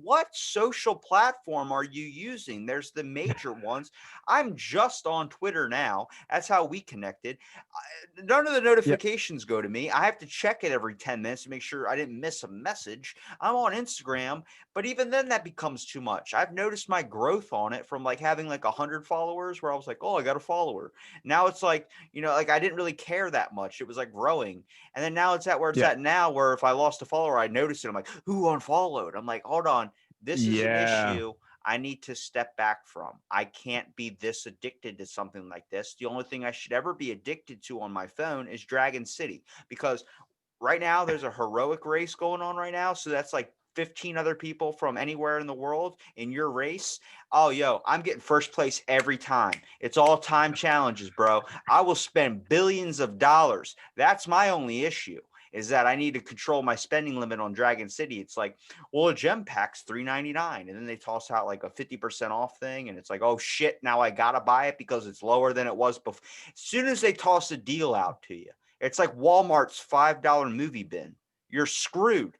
what social platform are you using? There's the major ones. I'm just on Twitter now. That's how we connected. None of the Yeah. notifications go to me. I have to check it every 10 minutes to make sure I didn't miss a message. I'm on Instagram, but even then that becomes too much. I've noticed my growth on it from like having like 100 followers where I was like, oh, I got a follower. Now it's like, like I didn't really care that much. It was like growing. And then now it's at where it's Yeah. at now, where if I lost a follower, I noticed it. I'm like, who unfollowed? I'm like, hold on. This is an Yeah. issue I need to step back from. I can't be this addicted to something like this. The only thing I should ever be addicted to on my phone is Dragon City, because right now there's a heroic race going on right now. So that's like 15 other people from anywhere in the world in your race. Oh, yo, I'm getting first place every time. It's all time challenges, bro. I will spend billions of dollars. That's my only issue, is that I need to control my spending limit on Dragon City. It's like, well, a gem pack's $3.99, and then they toss out like a 50% off thing, and it's like, oh shit, now I gotta buy it because it's lower than it was before. As soon as they toss a deal out to you, it's like Walmart's $5 movie bin. You're screwed.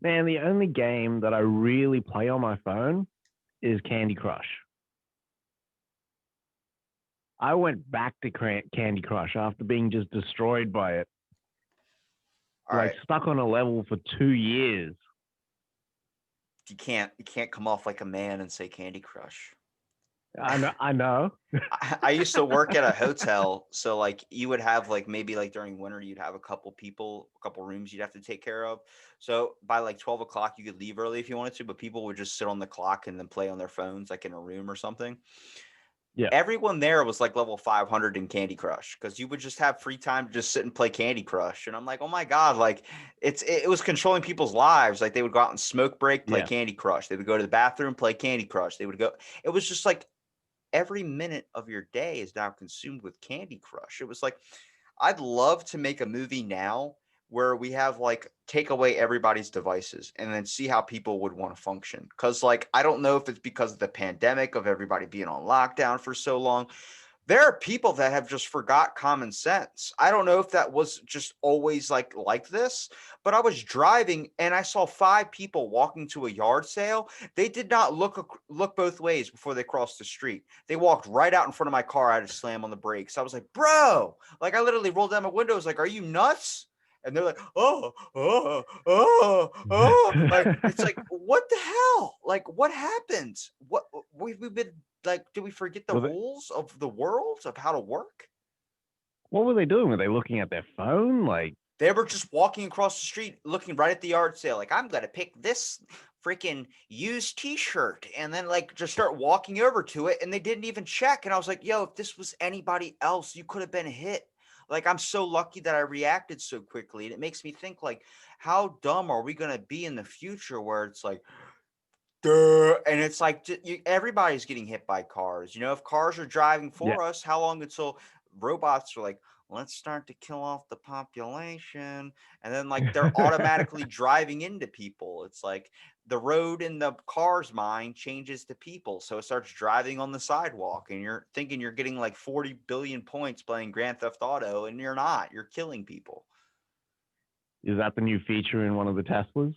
Man, the only game that I really play on my phone is Candy Crush. I went back to Candy Crush after being just destroyed by it. All Like right, stuck on a level for 2 years. you can't come off like a man and say Candy Crush. I know. I know. I used to work at a hotel, so like you would have like maybe like during winter you'd have a couple people, a couple rooms you'd have to take care of. So by like 12 o'clock you could leave early if you wanted to, but people would just sit on the clock and then play on their phones like in a room or something. Yeah. Everyone there was like level 500 in Candy Crush because you would just have free time to just sit and play Candy Crush. And I'm like, oh my God, like it was controlling people's lives. Like they would go out and smoke break, play Yeah. Candy Crush. They would go to the bathroom, play Candy Crush. They would go, it was just like every minute of your day is now consumed with Candy Crush. It was like, I'd love to make a movie now where we have like take away everybody's devices and then see how people would want to function. Cause like, I don't know if it's because of the pandemic of everybody being on lockdown for so long. There are people that have just forgot common sense. I don't know if that was just always like this, but I was driving and I saw five people walking to a yard sale. They did not look both ways before they crossed the street. They walked right out in front of my car. I had to slam on the brakes. I was like, bro, like I literally rolled down my window. I was like, are you nuts? And they're like, oh. Like, it's like, what the hell? Like, what happened? What we've been like, do we forget the Was it? rules of the world of how to work? What were they doing? Were they looking at their phone? Like, They were just walking across the street, looking right at the yard sale, like, I'm gonna pick this freaking used t-shirt, and then like just start walking over to it, and they didn't even check. And I was like, yo, if this was anybody else, you could have been hit. Like, I'm so lucky that I reacted so quickly. And it makes me think, like, how dumb are we gonna be in the future where it's like, duh, and it's like everybody's getting hit by cars. If cars are driving yeah. for us, how long until robots are like, let's start to kill off the population, and then like they're automatically driving into people. It's like the road in the car's mind changes to people, so it starts driving on the sidewalk, and you're thinking you're getting like 40 billion points playing Grand Theft Auto, and you're not. You're killing people. Is that the new feature in one of the Teslas?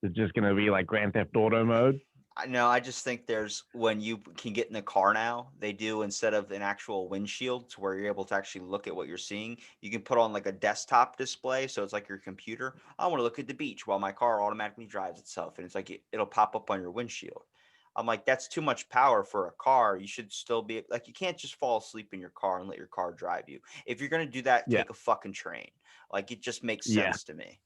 It's just going to be like Grand Theft Auto mode. I know. I just think there's when you can get in the car now, they do instead of an actual windshield to where you're able to actually look at what you're seeing, you can put on like a desktop display. So it's like your computer. I want to look at the beach while my car automatically drives itself. And it's like it'll pop up on your windshield. I'm like, that's too much power for a car. You should still be like, you can't just fall asleep in your car and let your car drive you. If you're going to do that, Yeah. take a fucking train. Like, it just makes Yeah. sense to me.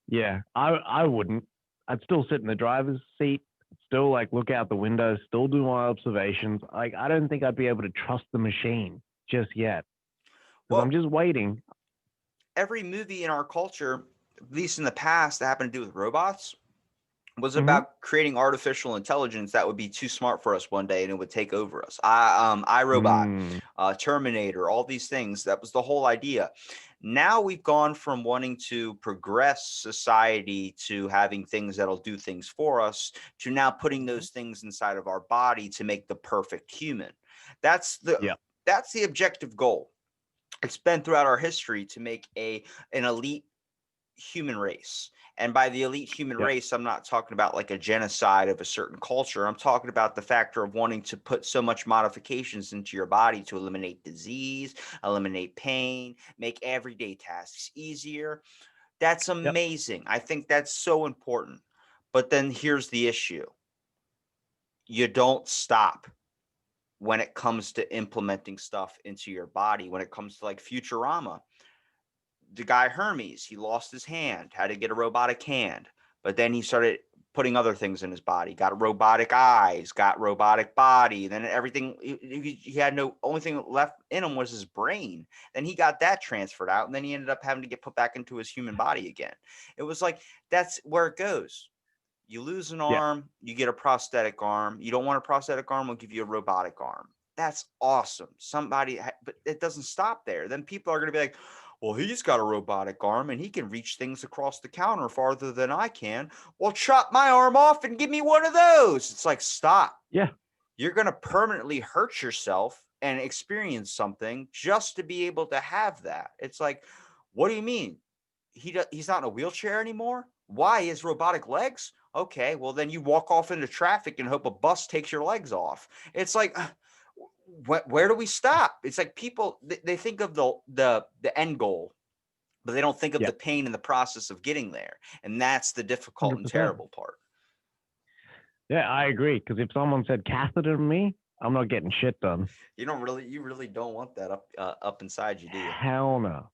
Yeah. I wouldn't. I'd still sit in the driver's seat, still like look out the window, still do my observations. Like I don't think I'd be able to trust the machine just yet because I'm Well, just waiting. every movie in our culture, at least in the past, that happened to do with robots, was Hmm. about creating artificial intelligence that would be too smart for us one day and it would take over us. iRobot, Mm, Terminator, all these things. That was the whole idea. Now we've gone from wanting to progress society to having things that'll do things for us to now putting mhm. those things inside of our body to make the perfect human. That's the Yeah. that's the objective goal. It's been throughout our history to make an elite human race. And by the elite human Yeah. race, I'm not talking about like a genocide of a certain culture. I'm talking about the factor of wanting to put so much modifications into your body to eliminate disease, eliminate pain, make everyday tasks easier. That's Yep. amazing. I think that's so important. But then here's the issue: you don't stop when it comes to implementing stuff into your body, when it comes to like Futurama. The guy Hermes, he lost his hand, had to get a robotic hand, but then he started putting other things in his body, got robotic eyes, got robotic body, then everything he had no only thing left in him was his brain. Then he got that transferred out, and then he ended up having to get put back into his human body again. It was like that's where it goes. You lose an Yeah. arm, you get a prosthetic arm. You don't want a prosthetic arm, we'll give you a robotic arm. That's awesome. But it doesn't stop there. Then people are going to be like, well, he's got a robotic arm and he can reach things across the counter farther than I can. Well, chop my arm off and give me one of those. It's like, stop. Yeah. You're going to permanently hurt yourself and experience something just to be able to have that. It's like, what do you mean? He's not in a wheelchair anymore? Why? He has robotic legs? Okay, well then you walk off into traffic and hope a bus takes your legs off. It's like where do we stop? It's like people they think of the end goal, but they don't think of Yeah. the pain in the process of getting there. And that's the difficult and 100%. terrible part. Yeah, I agree. Because if someone said catheter to me, I'm not getting shit done. You really don't want that up inside you, do you? Hell no.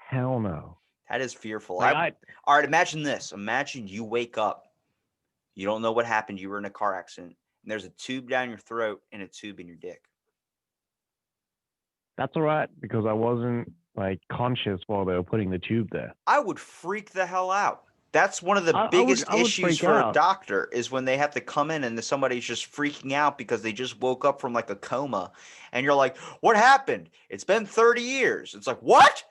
Hell no. That is fearful. Like I, All right, imagine this. Imagine you wake up, you don't know what happened, you were in a car accident, and there's a tube down your throat and a tube in your dick. that's all right because I wasn't like conscious while they were putting the tube there. I would freak the hell out. That's one of the I would biggest I would issues freak for a out. doctor is when they have to come in and somebody's just freaking out because they just woke up from like a coma and you're like, "What happened? It's been 30 years." It's like, "What?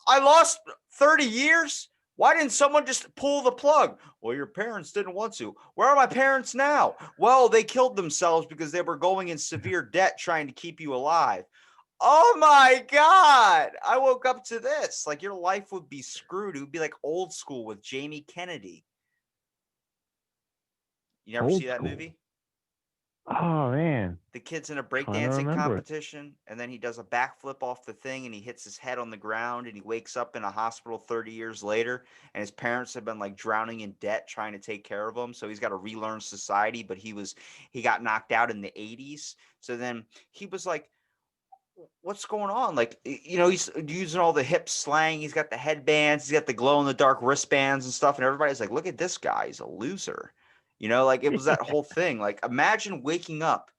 I lost 30 years? Why didn't someone just pull the plug?" Well, your parents didn't want to. Where are my parents now? Well, they killed themselves because they were going in severe debt trying to keep you alive. Oh my God. I woke up to this. Like your life would be screwed. It would be like Old School with Jamie Kennedy. You never Old see that school. movie? Oh man, The kid's in a trying to breakdancing remember it. competition and then he does a backflip off the thing and he hits his head on the ground and he wakes up in a hospital 30 years later and his parents have been like drowning in debt trying to take care of him, so he's got to relearn society, but he got knocked out in the 80s. So then he was like, what's going on? Like, he's using all the hip slang. He's got the headbands, he's got the glow in the dark wristbands and stuff. And everybody's like, look at this guy. He's a loser. Like it was that whole thing. Like, imagine waking up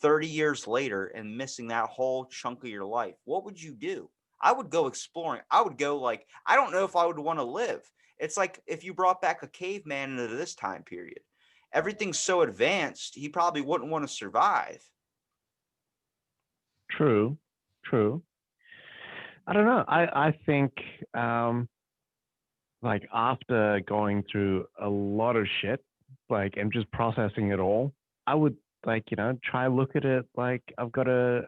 30 years later and missing that whole chunk of your life. What would you do? I would go exploring. I would go, like, I don't know if I would want to live. It's like if you brought back a caveman into this time period. Everything's so advanced, he probably wouldn't want to survive. True, true. I don't know. I think um like after going through a lot of shit, like and just processing it all, I would like try look at it like I've got a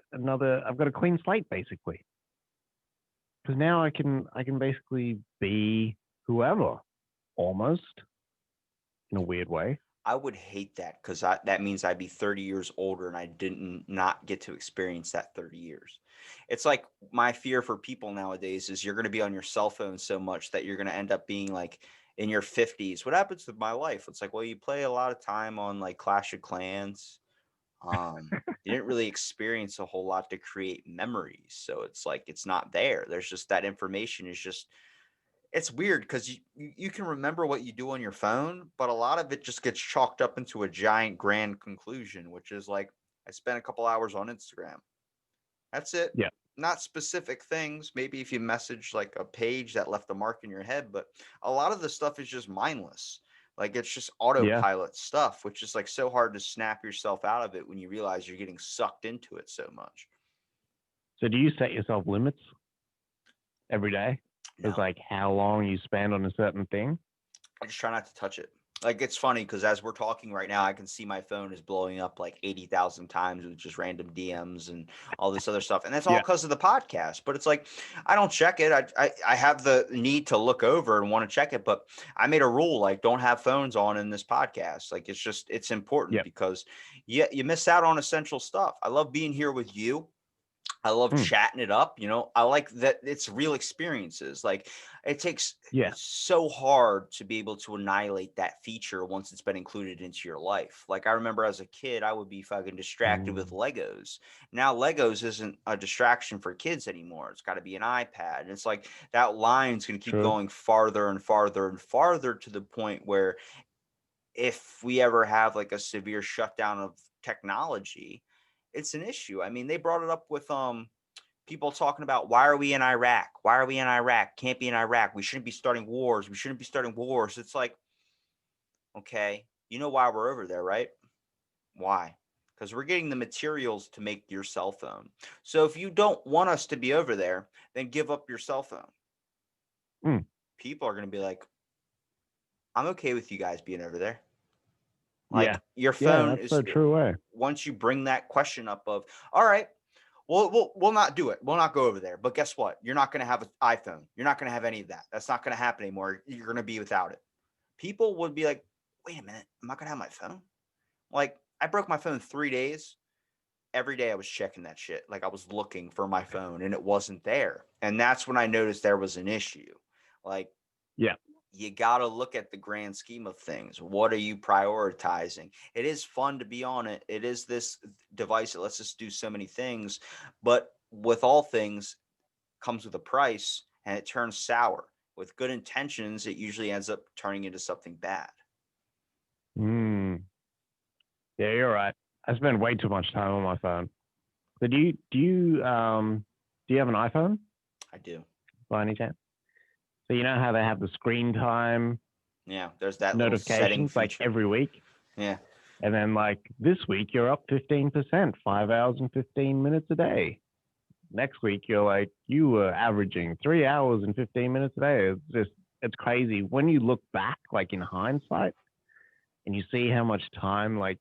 clean slate basically. Because now I can basically be whoever almost in a weird way. I would hate that because that means I'd be 30 years older and I didn't not get to experience that 30 years. It's like my fear for people nowadays is you're going to be on your cell phone so much that you're going to end up being like in your 50s. What happens with my life? It's like, well, you play a lot of time on like Clash of Clans. You didn't really experience a whole lot to create memories. So it's like it's not there. There's just that information is just it's weird because you can remember what you do on your phone, but a lot of it just gets chalked up into a giant grand conclusion, which is like, I spent a couple hours on Instagram. That's it. Yeah. Not specific things. Maybe if you message like a page that left a mark in your head, but a lot of the stuff is just mindless. Like it's just Yeah. autopilot stuff, which is like so hard to snap yourself out of it when you realize you're getting sucked into it so much. So do you set yourself limits every day? It's No, like how long you spend on a certain thing? I just try not to touch it. Like it's funny because as we're talking right now, I can see my phone is blowing up like 80,000 times with just random DMs and all this other stuff, and that's all Yeah. because of the podcast. But it's like I don't check it. I have the need to look over and want to check it, but I made a rule like don't have phones on in this podcast. Like it's important Yeah. because you miss out on essential stuff. I love being here with you. I love Mm. chatting it up. I like that it's real experiences. Like it takes Yeah. it's so hard to be able to annihilate that feature once it's been included into your life. Like I remember as a kid, I would be fucking distracted with Mm. Legos. Now Legos isn't a distraction for kids anymore. It's got to be an iPad. And it's like that line's going to keep True. going farther and farther and farther to the point where if we ever have like a severe shutdown of technology, it's an issue. I mean, they brought it up with people talking about why are we in Iraq? Why are we in Iraq? Can't be in Iraq. We shouldn't be starting wars. We shouldn't be starting wars. It's like, okay, you know why we're over there, right? Why? Because we're getting the materials to make your cell phone. So if you don't want us to be over there, then give up your cell phone. Mm. People are going to be like, I'm okay with you guys being over there. Yeah. Like your Yeah, phone that's so is true. once you bring that question up of, all right, we'll not do it. We'll not go over there. But guess what? You're not going to have an iPhone. You're not going to have any of that. That's not going to happen anymore. You're going to be without it. People would be like, wait a minute, am I going to have my phone? Like I broke my phone 3 days. Every day I was checking that shit. Like I was looking for my phone and it wasn't there. And that's when I noticed there was an issue. Like Yeah. you got to look at the grand scheme of things. What are you prioritizing? It is fun to be on it. It is this device that lets us do so many things, but with all things comes with a price and it turns sour. With good intentions, it usually ends up turning into something bad. Mm. Yeah, you're right. I spend way too much time on my phone. So do you have an iPhone I do. by any chance? So you know how they have the screen time Yeah, there's that little setting notifications like feature. every week? Yeah. And then like this week you're up 15%, 5 hours and 15 minutes a day. Next week you're like you were averaging 3 hours and 15 minutes a day. It's crazy when you look back like in hindsight and you see how much time like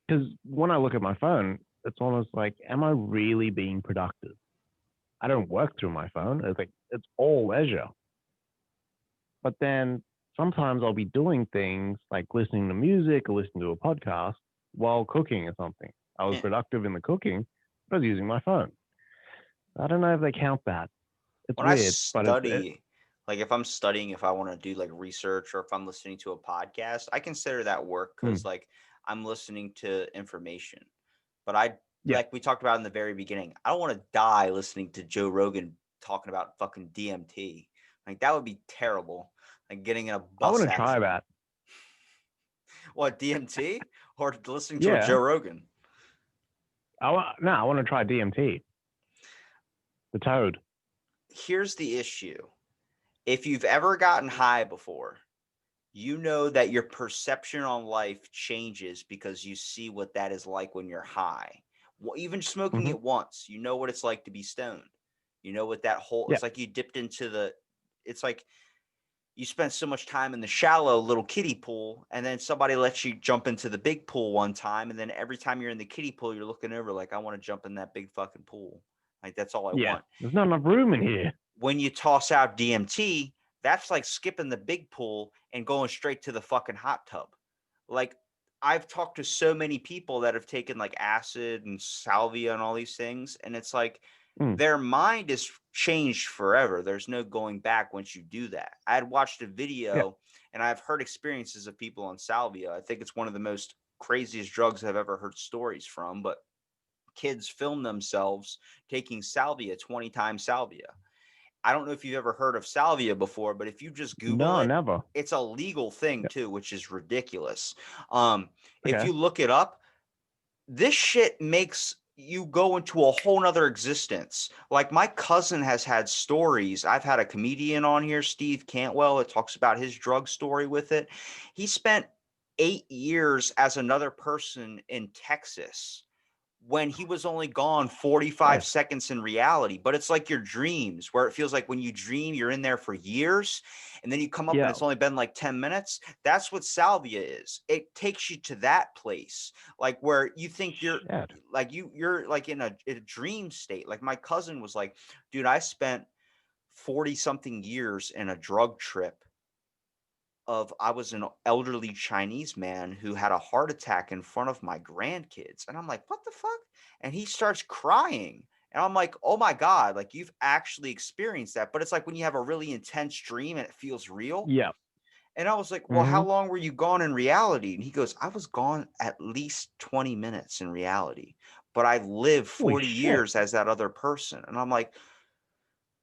because when I look at my phone, it's almost like, am I really being productive? I don't work through my phone. It's like it's all leisure. But then sometimes I'll be doing things like listening to music or listening to a podcast while cooking or something. I was Yeah. productive in the cooking, but I was using my phone. I don't know if they count that. It's When I weird, but study, like if I'm studying, if I want to do like research or if I'm listening to a podcast, I consider that work because mm, like I'm listening to information. But I, yeah. like we talked about in the very beginning, I don't want to die listening to Joe Rogan talking about fucking DMT. Like that would be terrible. Like getting in a I bus want to try accident. that. What, DMT or listening to a Yeah. Joe Rogan? I want to try DMT, the toad. Here's the issue. If you've ever gotten high before, you know that your perception on life changes because you see what that is like when you're high. Even smoking Hmm. it once, you know what it's like to be stoned. You know what that whole, Yeah. it's like you dipped into it's like you spent so much time in the shallow little kiddie pool and then somebody lets you jump into the big pool one time. And then every time you're in the kiddie pool, you're looking over like, I want to jump in that big fucking pool. Like that's all I Yeah. want. There's not enough room in here. When you toss out DMT, that's like skipping the big pool and going straight to the fucking hot tub. Like I've talked to so many people that have taken like acid and salvia and all these things, and it's like Mm, their mind is changed forever. There's no going back once you do that. I had watched a yeah. video and I've heard experiences of people on salvia. I think it's one of the most craziest drugs I've ever heard stories from, but kids film themselves taking salvia 20 times salvia I don't know if you've ever heard of salvia before, but if you just Google No, it, never. it's a legal thing Yeah. too, which is ridiculous. Um, if Okay. you look it up, this shit makes you go into a whole nother existence. Like my cousin has had stories. I've had a comedian on here, Steve Cantwell, that talks about his drug story with it. He spent 8 years as another person in Texas when he was only gone 45 Nice. seconds in reality. But it's like your dreams, where it feels like when you dream, you're in there for years and then you come up and Yeah. it's only been like 10 minutes. That's what salvia is. It takes you to that place, like where you think you're Shit. like you're like in a dream state. Like my cousin was like, dude, I spent 40 something years in a drug trip of I was an elderly Chinese man who had a heart attack in front of my grandkids. And I'm like, what the fuck? And he starts crying. And I'm like, oh my God, like you've actually experienced that. But it's like when you have a really intense dream and it feels real. Yeah. And I was like, well, how Mm-hmm. long were you gone in reality? And he goes, I was gone at least 20 minutes in reality, but I lived Holy 40 shit. years as that other person. And I'm like,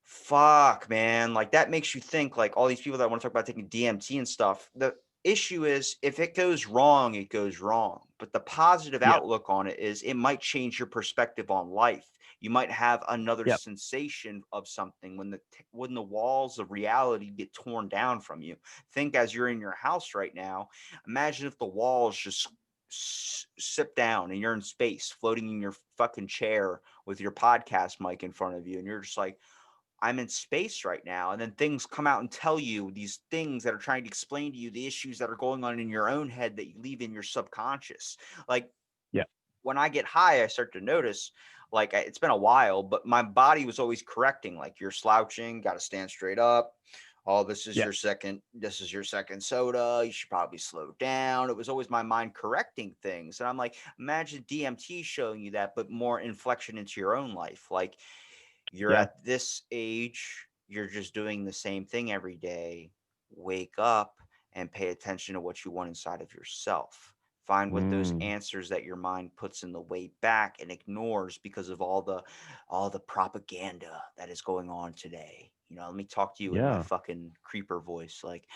fuck, man. Like that makes you think like all these people that want to talk about taking DMT and stuff. The issue is if it goes wrong, it goes wrong. But the positive Yeah. outlook on it is it might change your perspective on life. You might have another Yep. sensation of something when the walls of reality get torn down from you. Think as you're in your house right now. Imagine if the walls just sit down and you're in space, floating in your fucking chair with your podcast mic in front of you, and you're just like, I'm in space right now. And then things come out and tell you these things that are trying to explain to you the issues that are going on in your own head that you leave in your subconscious. Like Yeah. when I get high, I start to notice, like it's been a while, but my body was always correcting, like you're slouching, got to stand straight up. Oh, Yeah. this is your second soda. You should probably slow down. It was always my mind correcting things. And I'm like, imagine DMT showing you that, but more inflection into your own life. Like you're Yeah. at this age, you're just doing the same thing every day. Wake up and pay attention to what you want inside of yourself. Find what those Mm. answers that your mind puts in the way back and ignores because of all the propaganda that is going on today. Let me talk to you in my Yeah. fucking creeper voice, like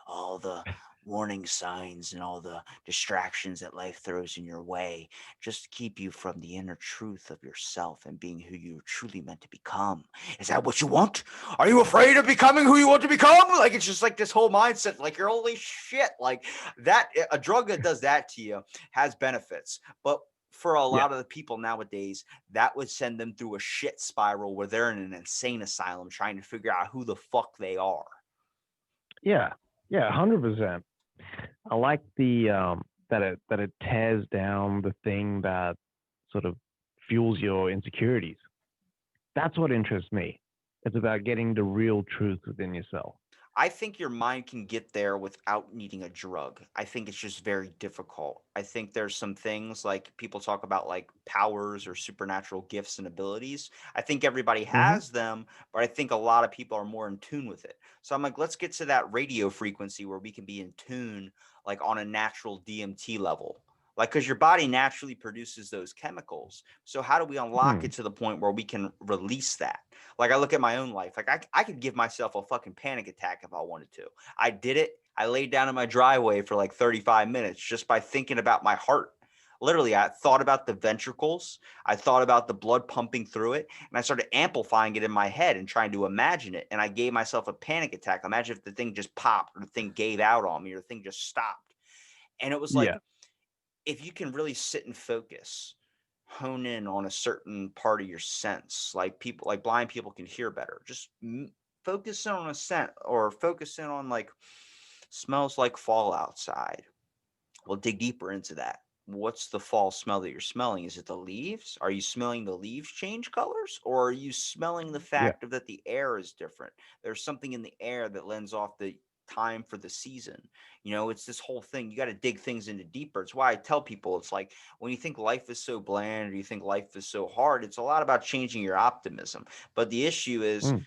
all the warning signs and all the distractions that life throws in your way just to keep you from the inner truth of yourself and being who you're truly meant to become. Is that what you want? Are you afraid of becoming who you want to become? Like it's just like this whole mindset, like you're holy shit. Like that a drug that does that to you has benefits. But for a Yeah. lot of the people nowadays, that would send them through a shit spiral where they're in an insane asylum trying to figure out who the fuck they are. Yeah. Yeah. 100%. I like the that it tears down the thing that sort of fuels your insecurities. That's what interests me. It's about getting the real truth within yourself. I think your mind can get there without needing a drug. I think it's just very difficult. I think there's some things like people talk about like powers or supernatural gifts and abilities. I think everybody Mm-hmm. has them, but I think a lot of people are more in tune with it. So I'm like, let's get to that radio frequency where we can be in tune, like on a natural DMT level. Like, because your body naturally produces those chemicals. So, how do we unlock Hmm. it to the point where we can release that? Like I look at my own life. Like I could give myself a fucking panic attack if I wanted to. I did it. I laid down in my driveway for like 35 minutes just by thinking about my heart. Literally, I thought about the ventricles. I thought about the blood pumping through it, and I started amplifying it in my head and trying to imagine it. And I gave myself a panic attack. Imagine if the thing just popped or the thing gave out on me or the thing just stopped. And it was Yeah. like, if you can really sit and focus, hone in on a certain part of your sense, like people, like blind people can hear better. Just focus in on a scent or focus in on like smells like fall outside. We'll dig deeper into that. What's the fall smell that you're smelling? Is it the leaves? Are you smelling the leaves change colors? Or are you smelling the Yeah. fact of that the air is different? There's something in the air that lends off the time for the season. It's this whole thing. You got to dig things into deeper. It's why I tell people it's like when you think life is so bland or you think life is so hard, it's a lot about changing your optimism. But the issue is Mm.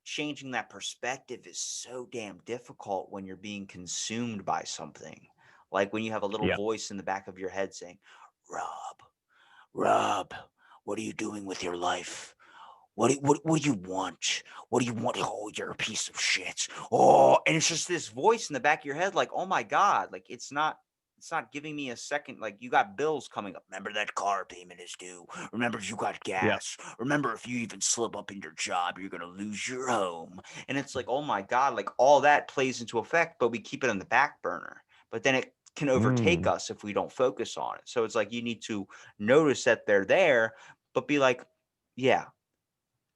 changing that perspective is so damn difficult when you're being consumed by something. Like when you have a little Yeah. voice in the back of your head saying, Rob, Rob, what are you doing with your life? What do you want? What do you want? Oh, you're a piece of shit. Oh, and it's just this voice in the back of your head, like, oh my God, like it's not giving me a second. Like, you got bills coming up. Remember that car payment is due. Remember you got Yeah. gas. Remember if you even slip up in your job, you're gonna lose your home. And it's like, oh my God, like all that plays into effect, but we keep it on the back burner. But then it can overtake Mm. us if we don't focus on it. So it's like you need to notice that they're there, but be like, yeah,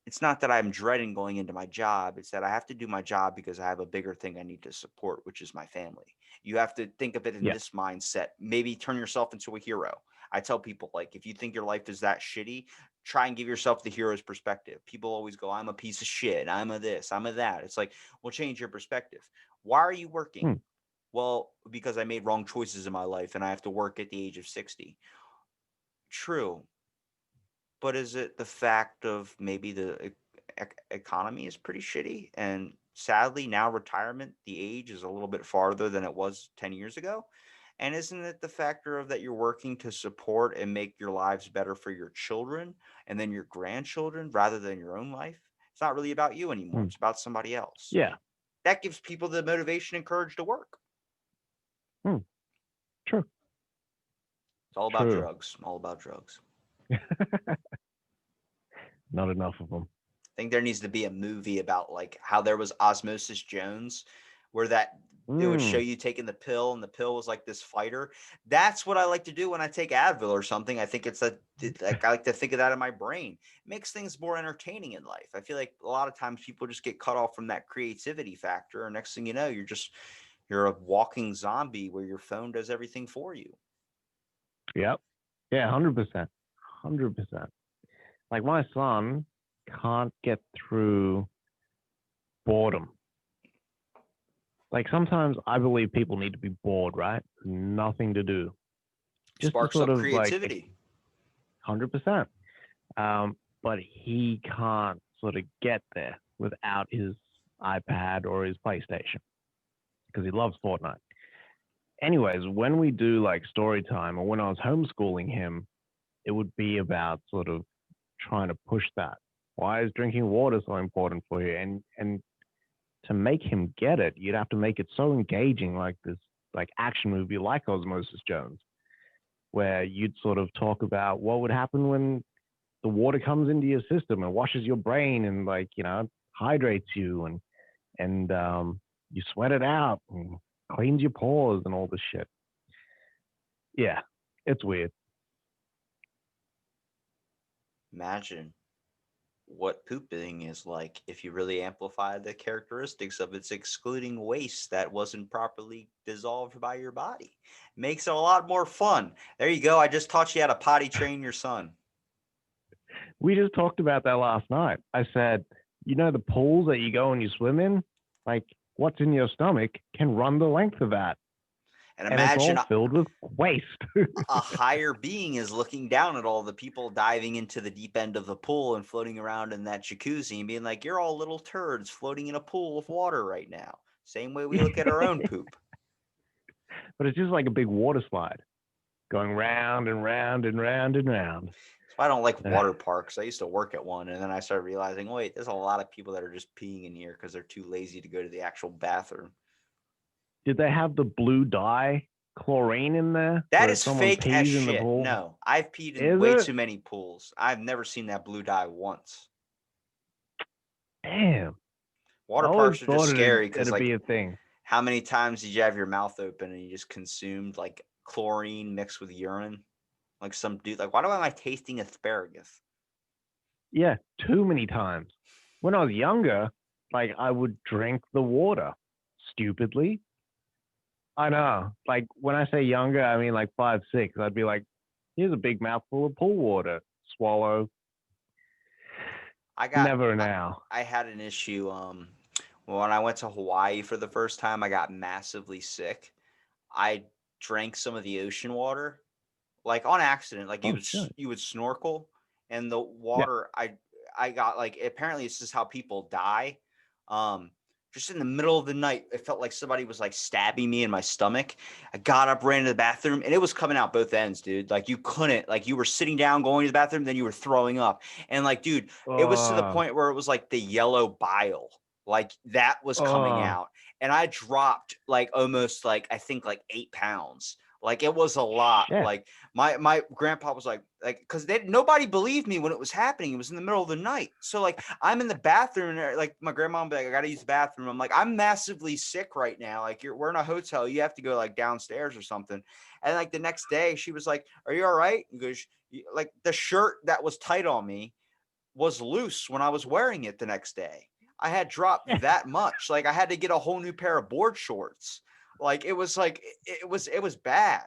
it's not that I'm dreading going into my job. It's that I have to do my job because I have a bigger thing I need to support, which is my family. You have to think of it in Yeah. this mindset. Maybe turn yourself into a hero. I tell people, like, if you think your life is that shitty, try and give yourself the hero's perspective. People always go, I'm a piece of shit. I'm a this, I'm a that. It's like, well, change your perspective. Why are you working? Mm. Well, because I made wrong choices in my life and I have to work at the age of 60. True. But is it the fact of maybe the economy is pretty shitty? And sadly, now retirement, the age is a little bit farther than it was 10 years ago. And isn't it the factor of that you're working to support and make your lives better for your children and then your grandchildren rather than your own life? It's not really about you anymore. Mm. It's about somebody else. Yeah. That gives people the motivation and courage to work. Mm. True. It's all about True. drugs. All about drugs. Not enough of them. Think there needs to be a movie about like how there was Osmosis Jones, where that it would show Mm. you taking the pill and the pill was like this fighter. That's what I like to do when I take Advil or something. I think it's like I like to think of that in my brain. It makes things more entertaining in life. I feel like a lot of times people just get cut off from that creativity factor, and next thing you know, you're a walking zombie where your phone does everything for you. Yep. Yeah. 100%. 100%. Like my son can't get through boredom. Like sometimes I believe people need to be bored, right? Nothing to do, just to Sparks sort up of like creativity. 100%. But he can't sort of get there without his iPad or his PlayStation because he loves Fortnite. Anyways, when we do like story time or when I was homeschooling him, it would be about sort of trying to push that. Why is drinking water so important for you? And to make him get it, you'd have to make it so engaging, like this like action movie like Osmosis Jones, where you'd sort of talk about what would happen when the water comes into your system and washes your brain and like, hydrates you and you sweat it out and cleans your pores and all this shit. Yeah, it's weird. Imagine what pooping is like if you really amplify the characteristics of its excluding waste that wasn't properly dissolved by your body. Makes it a lot more fun. There you go. I just taught you how to potty train your son. We just talked about that last night. I said, the pools that you go and you swim in, like what's in your stomach can run the length of that. And And it's imagine all filled with waste. a higher being is looking down at all the people diving into the deep end of the pool and floating around in that jacuzzi and being like, you're all little turds floating in a pool of water right now. Same way we look at our own poop. But it's just like a big water slide going round and round and round and round. So I don't like water parks. I used to work at one, and then I started realizing, wait, there's a lot of people that are just peeing in here because they're too lazy to go to the actual bathroom. Did they have the blue dye chlorine in there? That So if is someone fake as pees in the shit. pool, No, I've peed in is way it? too many pools. I've never seen that blue dye once. Damn. I Water always parks are just thought scary because, it'd like, be a thing. how many times did you have your mouth open and you just consumed like chlorine mixed with urine? Like some dude, like, why do I am I tasting asparagus? Yeah, too many times. When I was younger, like I would drink the water stupidly. I know. Like when I say younger, I mean like 5, 6. I'd be like, here's a big mouthful of pool water. Swallow. I got, Never I, now. I had an issue. When I went to Hawaii for the first time, I got massively sick. I drank some of the ocean water, like on accident. Like Oh shit. you would snorkel, and the Yeah. water I got like apparently it's just how people die. Um, just in the middle of the night. It felt like somebody was like stabbing me in my stomach. I got up, ran to the bathroom, and it was coming out both ends, dude. Like you couldn't, like you were sitting down, going to the bathroom, then you were throwing up. And like, dude, it was to the Oh, point where it was like the yellow bile. Like that was coming oh, out. And I dropped like almost like, I think like 8 pounds. Like it was a lot. shit. Like my grandpa was like, because nobody believed me when it was happening. It was in the middle of the night. So like I'm in the bathroom and like my grandma would be like, I gotta use the bathroom. I'm like, I'm massively sick right now. Like we're in a hotel. You have to go like downstairs or something. And like the next day, she was like, "Are you all right?" Because like the shirt that was tight on me was loose when I was wearing it the next day. I had dropped that much. Like I had to get a whole new pair of board shorts. Like it was bad.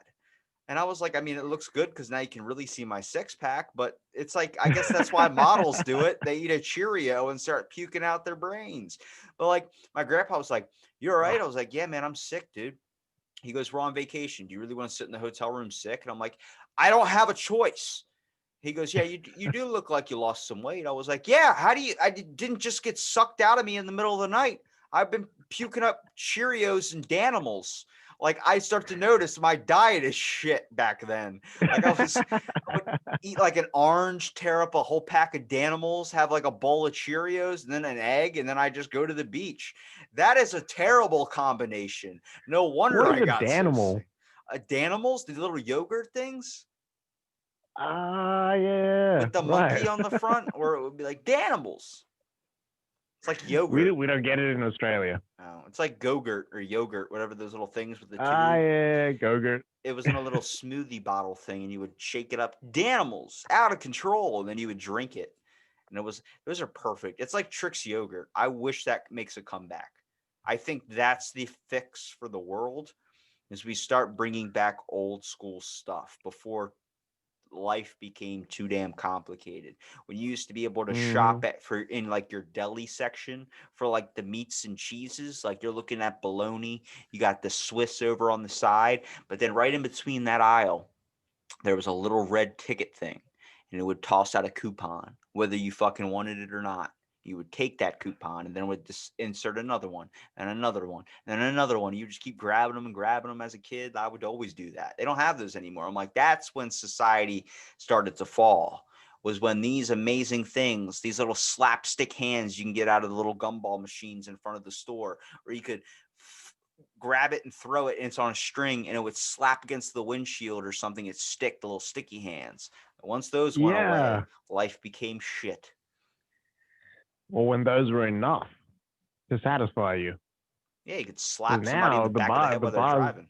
And I was like, I mean, it looks good because now you can really see my six pack, but it's like, I guess that's why models do it. They eat a Cheerio and start puking out their brains. But like, my grandpa was like, "You all right?" I was like, "Yeah, man, I'm sick, dude." He goes, "We're on vacation. Do you really want to sit in the hotel room sick?" And I'm like, "I don't have a choice." He goes, "Yeah, you do look like you lost some weight." I was like, "Yeah, how do you, didn't just get sucked out of me in the middle of the night. I've been puking up Cheerios and Danimals." Like I start to notice my diet is shit back then. Like I would eat like an orange, tear up a whole pack of Danimals, have like a bowl of Cheerios and then an egg, and then I just go to the beach. That is a terrible combination. No What wonder is I a got so Danimal? sick. Danimals, the little yogurt things Ah, yeah, with the right. monkey on the front, or it would be like Danimals. It's like we yogurt. we don't get it in Australia. Oh, it's like Go-Gurt or yogurt, whatever those little things with the Ah, tube. yeah, Gogurt. It was in a little smoothie bottle thing, and you would shake it up. Danimals, out of control, and then you would drink it. And those are perfect. It's like Trix yogurt. I wish that makes a comeback. I think that's the fix for the world, is we start bringing back old school stuff before life became too damn complicated. When you used to be able to Mm-hmm. shop at for in like your deli section for like the meats and cheeses, like you're looking at bologna, you got the Swiss over on the side, but then right in between that aisle, there was a little red ticket thing, and it would toss out a coupon, whether you fucking wanted it or not. You would take that coupon and then would just insert another one and another one and another one. You just keep grabbing them and grabbing them. As a kid, I would always do that. They don't have those anymore. I'm like, that's when society started to fall. Was when these amazing things, these little slapstick hands you can get out of the little gumball machines in front of the store, or you could grab it and throw it, and it's on a string, and it would slap against the windshield or something. It stick, the little sticky hands. Once those went away, Yeah. life became shit. Well, when those were enough to satisfy you, Yeah, you could because slap somebody in now the back of the head the while they're bars. driving.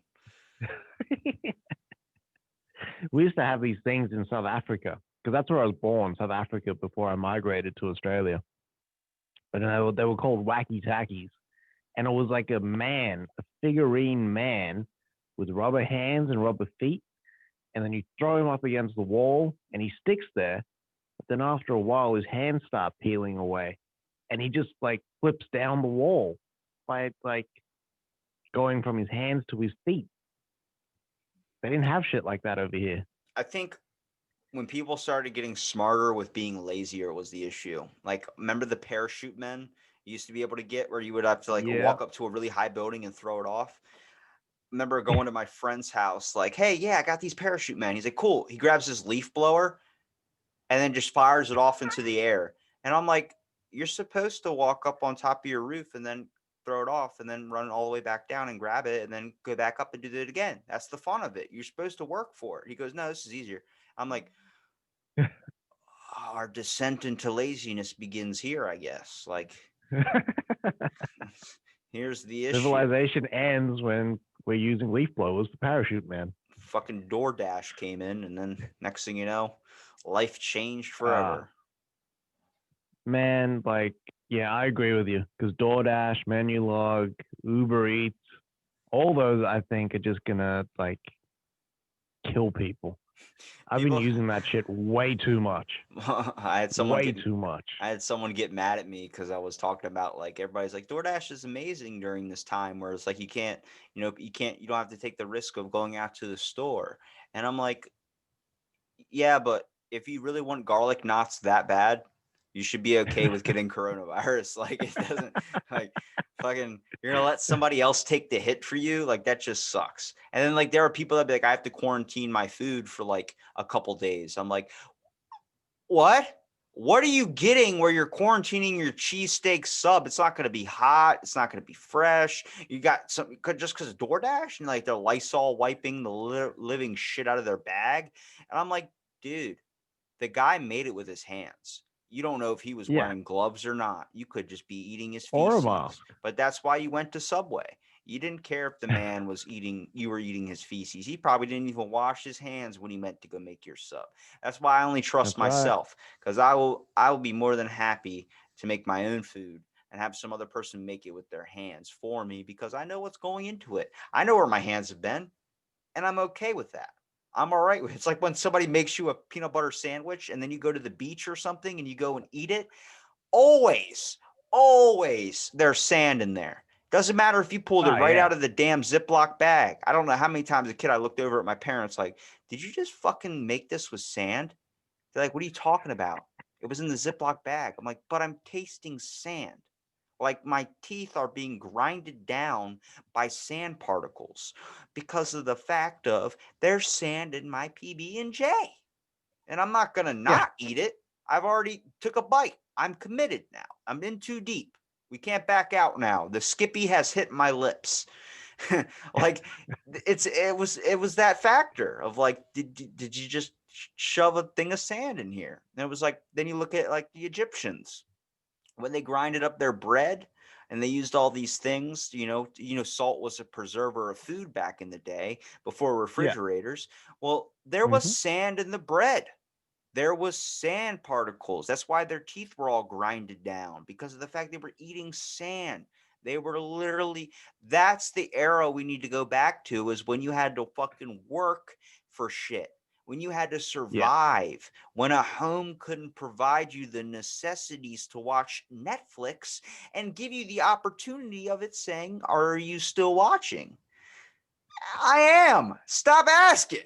We used to have these things in South Africa because that's where I was born, South Africa, before I migrated to Australia. But they were called wacky tackies, and it was like a man, a figurine man, with rubber hands and rubber feet, and then you throw him up against the wall, and he sticks there. But then after a while, his hands start peeling away, and he just like flips down the wall by like going from his hands to his feet. They didn't have shit like that over here. I think when people started getting smarter with being lazier was the issue. Like, remember the parachute men you used to be able to get, where you would have to like Yeah. walk up to a really high building and throw it off? Remember going to my friend's house, like, "Hey, yeah, I got these parachute men." He's like, "Cool." He grabs his leaf blower and then just fires it off into the air. And I'm like, "You're supposed to walk up on top of your roof and then throw it off and then run all the way back down and grab it and then go back up and do it again. That's the fun of it. You're supposed to work for it." He goes, "No, this is easier." I'm like, our descent into laziness begins here, I guess. Like, here's the issue. Civilization ends when we're using leaf blowers for parachute man. Fucking DoorDash came in, and then next thing you know, life changed Uh forever. man, like yeah, I agree with you because DoorDash, Menulog, Uber Eats, all those I think are just gonna like kill people. I've been People, using that shit way too much. I had someone Way get too much. I had someone get mad at me because I was talking about like everybody's like DoorDash is amazing during this time where it's like you can't, you don't have to take the risk of going out to the store. And I'm like, yeah, but if you really want garlic knots that bad, You should be okay with getting coronavirus. Like it doesn't like fucking you're gonna let somebody else take the hit for you. Like that just sucks. And then like there are people that be like, I have to quarantine my food for like a couple days. I'm like, what? What are you getting where you're quarantining your cheesesteak sub? It's not going to be hot. It's not going to be fresh. You got some just because of DoorDash and like they're Lysol wiping the living shit out of their bag. And I'm like, dude, the guy made it with his hands. You don't know if he was Yeah, wearing gloves or not. You could just be eating his or a feces. mask. But that's why you went to Subway. You didn't care if the man was eating, you were eating his feces. He probably didn't even wash his hands when he meant to go make your sub. That's why I only trust That's right. myself because I will be more than happy to make my own food and have some other person make it with their hands for me because I know what's going into it. I know where my hands have been and I'm okay with that. I'm all right with it. It's like when somebody makes you a peanut butter sandwich and then you go to the beach or something and you go and eat it. Always, always there's sand in there. Doesn't matter if you pulled it Oh right yeah. out of the damn Ziploc bag. I don't know how many times as a kid I looked over at my parents like, did you just fucking make this with sand? They're like, what are you talking about? It was in the Ziploc bag. I'm like, but I'm tasting sand. Like my teeth are being grinded down by sand particles because of the fact of there's sand in my PB and J, and I'm not gonna Yeah. not eat it. I've already took a bite. I'm committed now. I'm in too deep. We can't back out now. The Skippy has hit my lips. Like it was that factor of like did you just shove a thing of sand in here? And it was like then you look at like the Egyptians when they grinded up their bread and they used all these things, salt was a preserver of food back in the day before Yeah. refrigerators. Well, there was Hmm. sand in the bread. There was sand particles. That's why their teeth were all grinded down because of the fact they were eating sand. They were literally, that's the era we need to go back to is when you had to fucking work for shit, when you had to Yeah. survive, when a home couldn't provide you the necessities to watch Netflix and give you the opportunity of it saying, are you still watching? I am. Stop asking.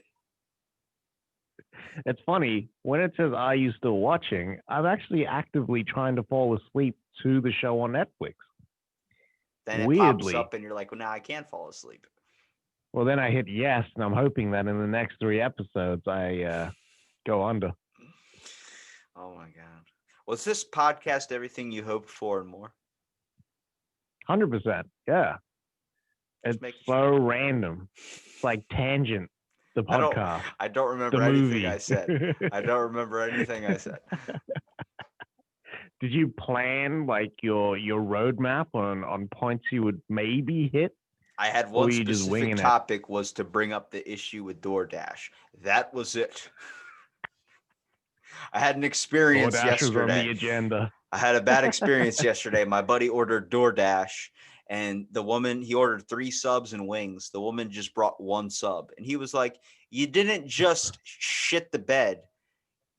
It's funny when it says "Are you still watching?" I'm actually actively trying to fall asleep to the show on Netflix. Then it pops Weirdly. up and you're like, well, now I can't fall asleep. Well, then I hit yes, and I'm hoping that in the next 3 episodes I go under. Oh my God. Was this podcast everything you hoped for and more? 100%. Yeah. Just It's making so sure. random. It's like Tangent, the I don't podcast, I don't the remember anything I movie. said. I don't remember anything I said. Did you plan like your roadmap on points you would maybe hit, I had or one were you just specific winging it? topic was to bring up the issue with DoorDash. That was it. I had an experience DoorDash was on yesterday. the agenda. I had a bad experience yesterday. My buddy ordered DoorDash and he ordered 3 subs and wings. The woman just brought 1 sub. And he was like, you didn't just shit the bed.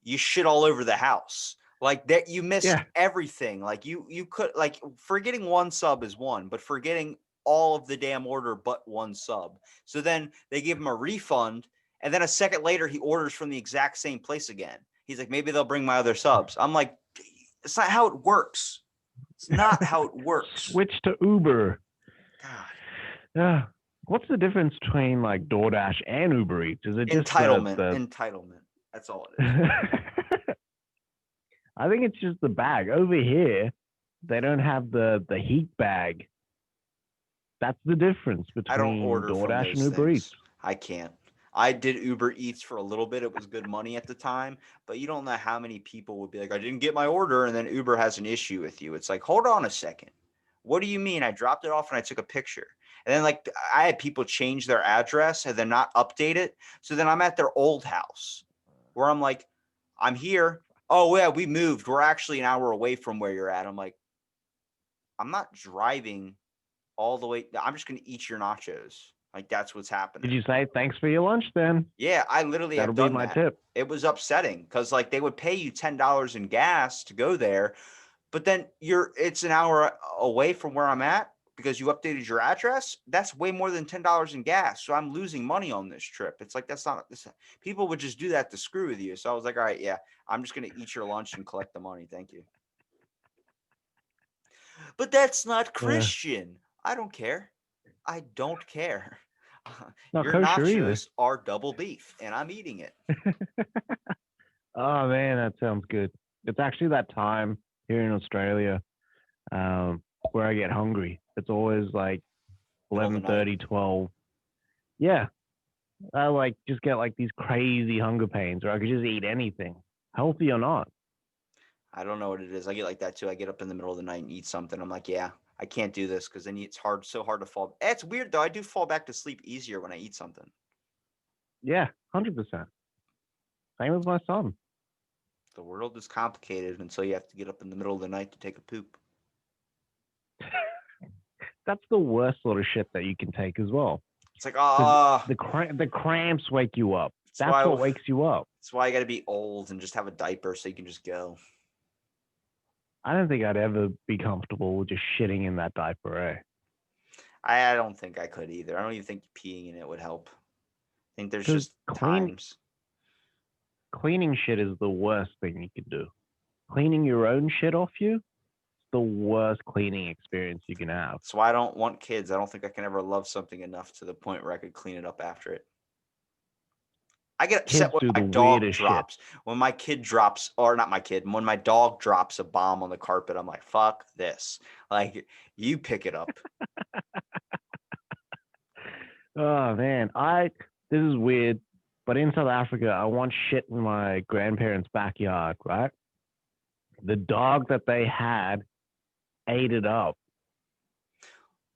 You shit all over the house. Like that you missed Yeah. everything. Like you could like forgetting 1 sub is one, but forgetting all of the damn order but 1 sub. So then they give him a refund and then a second later he orders from the exact same place again. He's like, maybe they'll bring my other subs. I'm like, it's not how it works. It's not how it works. Switch to Uber. God. Yeah. What's the difference between like DoorDash and Uber Eats? Is it just Entitlement. the Entitlement. That's all it is. I think it's just the bag. Over here, they don't have the heat bag. That's the difference I don't between order from DoorDash and those Uber Eats. things. I can't. I did Uber Eats for a little bit. It was good money at the time, but you don't know how many people would be like, I didn't get my order. And then Uber has an issue with you. It's like, hold on a second. What do you mean? I dropped it off and I took a picture. And then, like, I had people change their address and then not update it. So then I'm at their old house where I'm like, I'm here. Oh, yeah, we moved. We're actually an hour away from where you're at. I'm like, I'm not driving all the way. I'm just going to eat your nachos. Like that's what's Did happening. you say thanks for your lunch then? Yeah, I literally That'll have be done my that. tip. It was upsetting because like they would pay you $10 in gas to go there, but then it's an hour away from where I'm at because you updated your address. That's way more than $10 in gas. So I'm losing money on this trip. It's like that's not this people would just do that to screw with you. So I was like, all right, yeah, I'm just gonna eat your lunch and collect the money. Thank you. But that's not Uh, Christian. I don't care. I don't care. not Your kosher either. nachos are double beef, and I'm eating it. Oh man, that sounds good. It's actually that time here in Australia where I get hungry. It's always like Middle of the night. 11:30, 12. Yeah, I like just get like these crazy hunger pains, or I could just eat anything, healthy or not. I don't know what it is. I get like that too. I get up in the middle of the night and eat something. I'm like, yeah, I can't do this because then it's hard, so hard to fall. It's weird though. I do fall back to sleep easier when I eat something. Yeah, 100%. Same with my son. The world is complicated until you have to get up in the middle of the night to take a poop. That's the worst sort of shit that you can take as well, It's like, because ah, the cramps wake you up. that's That's why what wakes you up. that's why I got to be old and just have a diaper so you can just go. I don't think I'd ever be comfortable with just shitting in that diaper, eh? I don't think I could either. I don't even think peeing in it would help. I think there's Because just times. cleaning shit is the worst thing you can do. Cleaning your own shit off you is the worst cleaning experience you can have. That's why I don't want kids. I don't think I can ever love something enough to the point where I could clean it up after it. I get Kids upset when do my the dog weirdest shit. drops. When my kid drops, or not my kid, when my dog drops a bomb on the carpet, I'm like, fuck this. Like, you pick it up. Oh man, I this is weird, but in South Africa, I once shit in my grandparents' backyard. Right, the dog that they had ate it up. He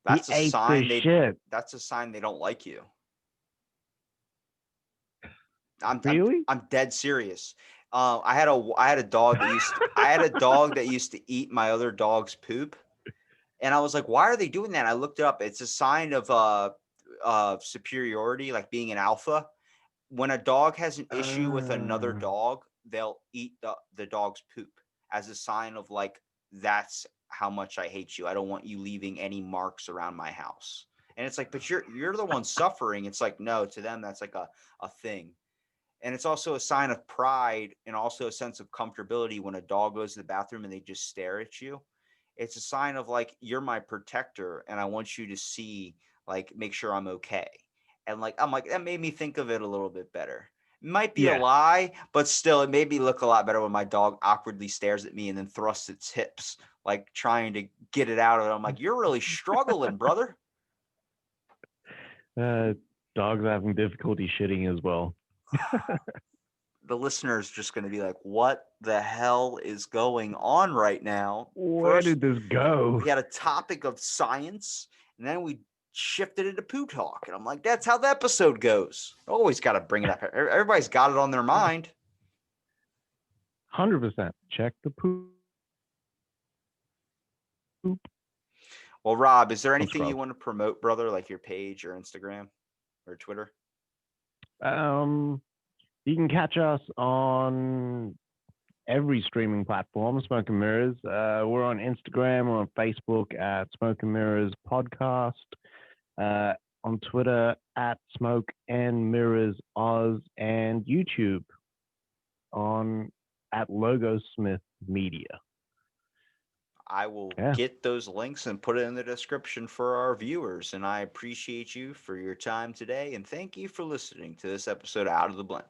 That's a ate the sign they shit. that's a sign they don't like you. I'm Really? I'm dead serious. I had a dog that used to eat my other dog's poop, and I was like, why are they doing that? I looked it up. It's a sign of superiority, like being an alpha. When a dog has an issue with another Uh, dog, they'll eat the dog's poop as a sign of like, that's how much I hate you. I don't want you leaving any marks around my house. And it's like, but you're the one suffering. It's like, no, to them that's like a thing. And it's also a sign of pride and also a sense of comfortability when a dog goes to the bathroom and they just stare at you. It's a sign of like, you're my protector and I want you to see, like, make sure I'm okay. And like, I'm like, that made me think of it a little bit better. It might be a yeah. lie, but still, it made me look a lot better when my dog awkwardly stares at me and then thrusts its hips, like trying to get it out of it. I'm like, you're really struggling, brother. Uh, dogs having difficulty shitting as well. The listener is just going to be like, what the hell is going on right now? Where First, did this go? we had a topic of science, and then we shifted into poo talk. And I'm like, that's how the episode goes. Always got to bring it up. Everybody's got it on their mind. 100%. Check the poop. Well, Rob, is there I'm anything you scrubbed. want to promote, brother, like your page or Instagram or Twitter? Um, you can catch us on every streaming platform, Smoke and Mirrors. We're on Instagram, we're on Facebook at Smoke and Mirrors Podcast, on Twitter at Smoke and Mirrors Oz, and YouTube on at Logosmith Media. I will Yeah. get those links and put it in the description for our viewers. And I appreciate you for your time today. And thank you for listening to this episode of Out of the Blend.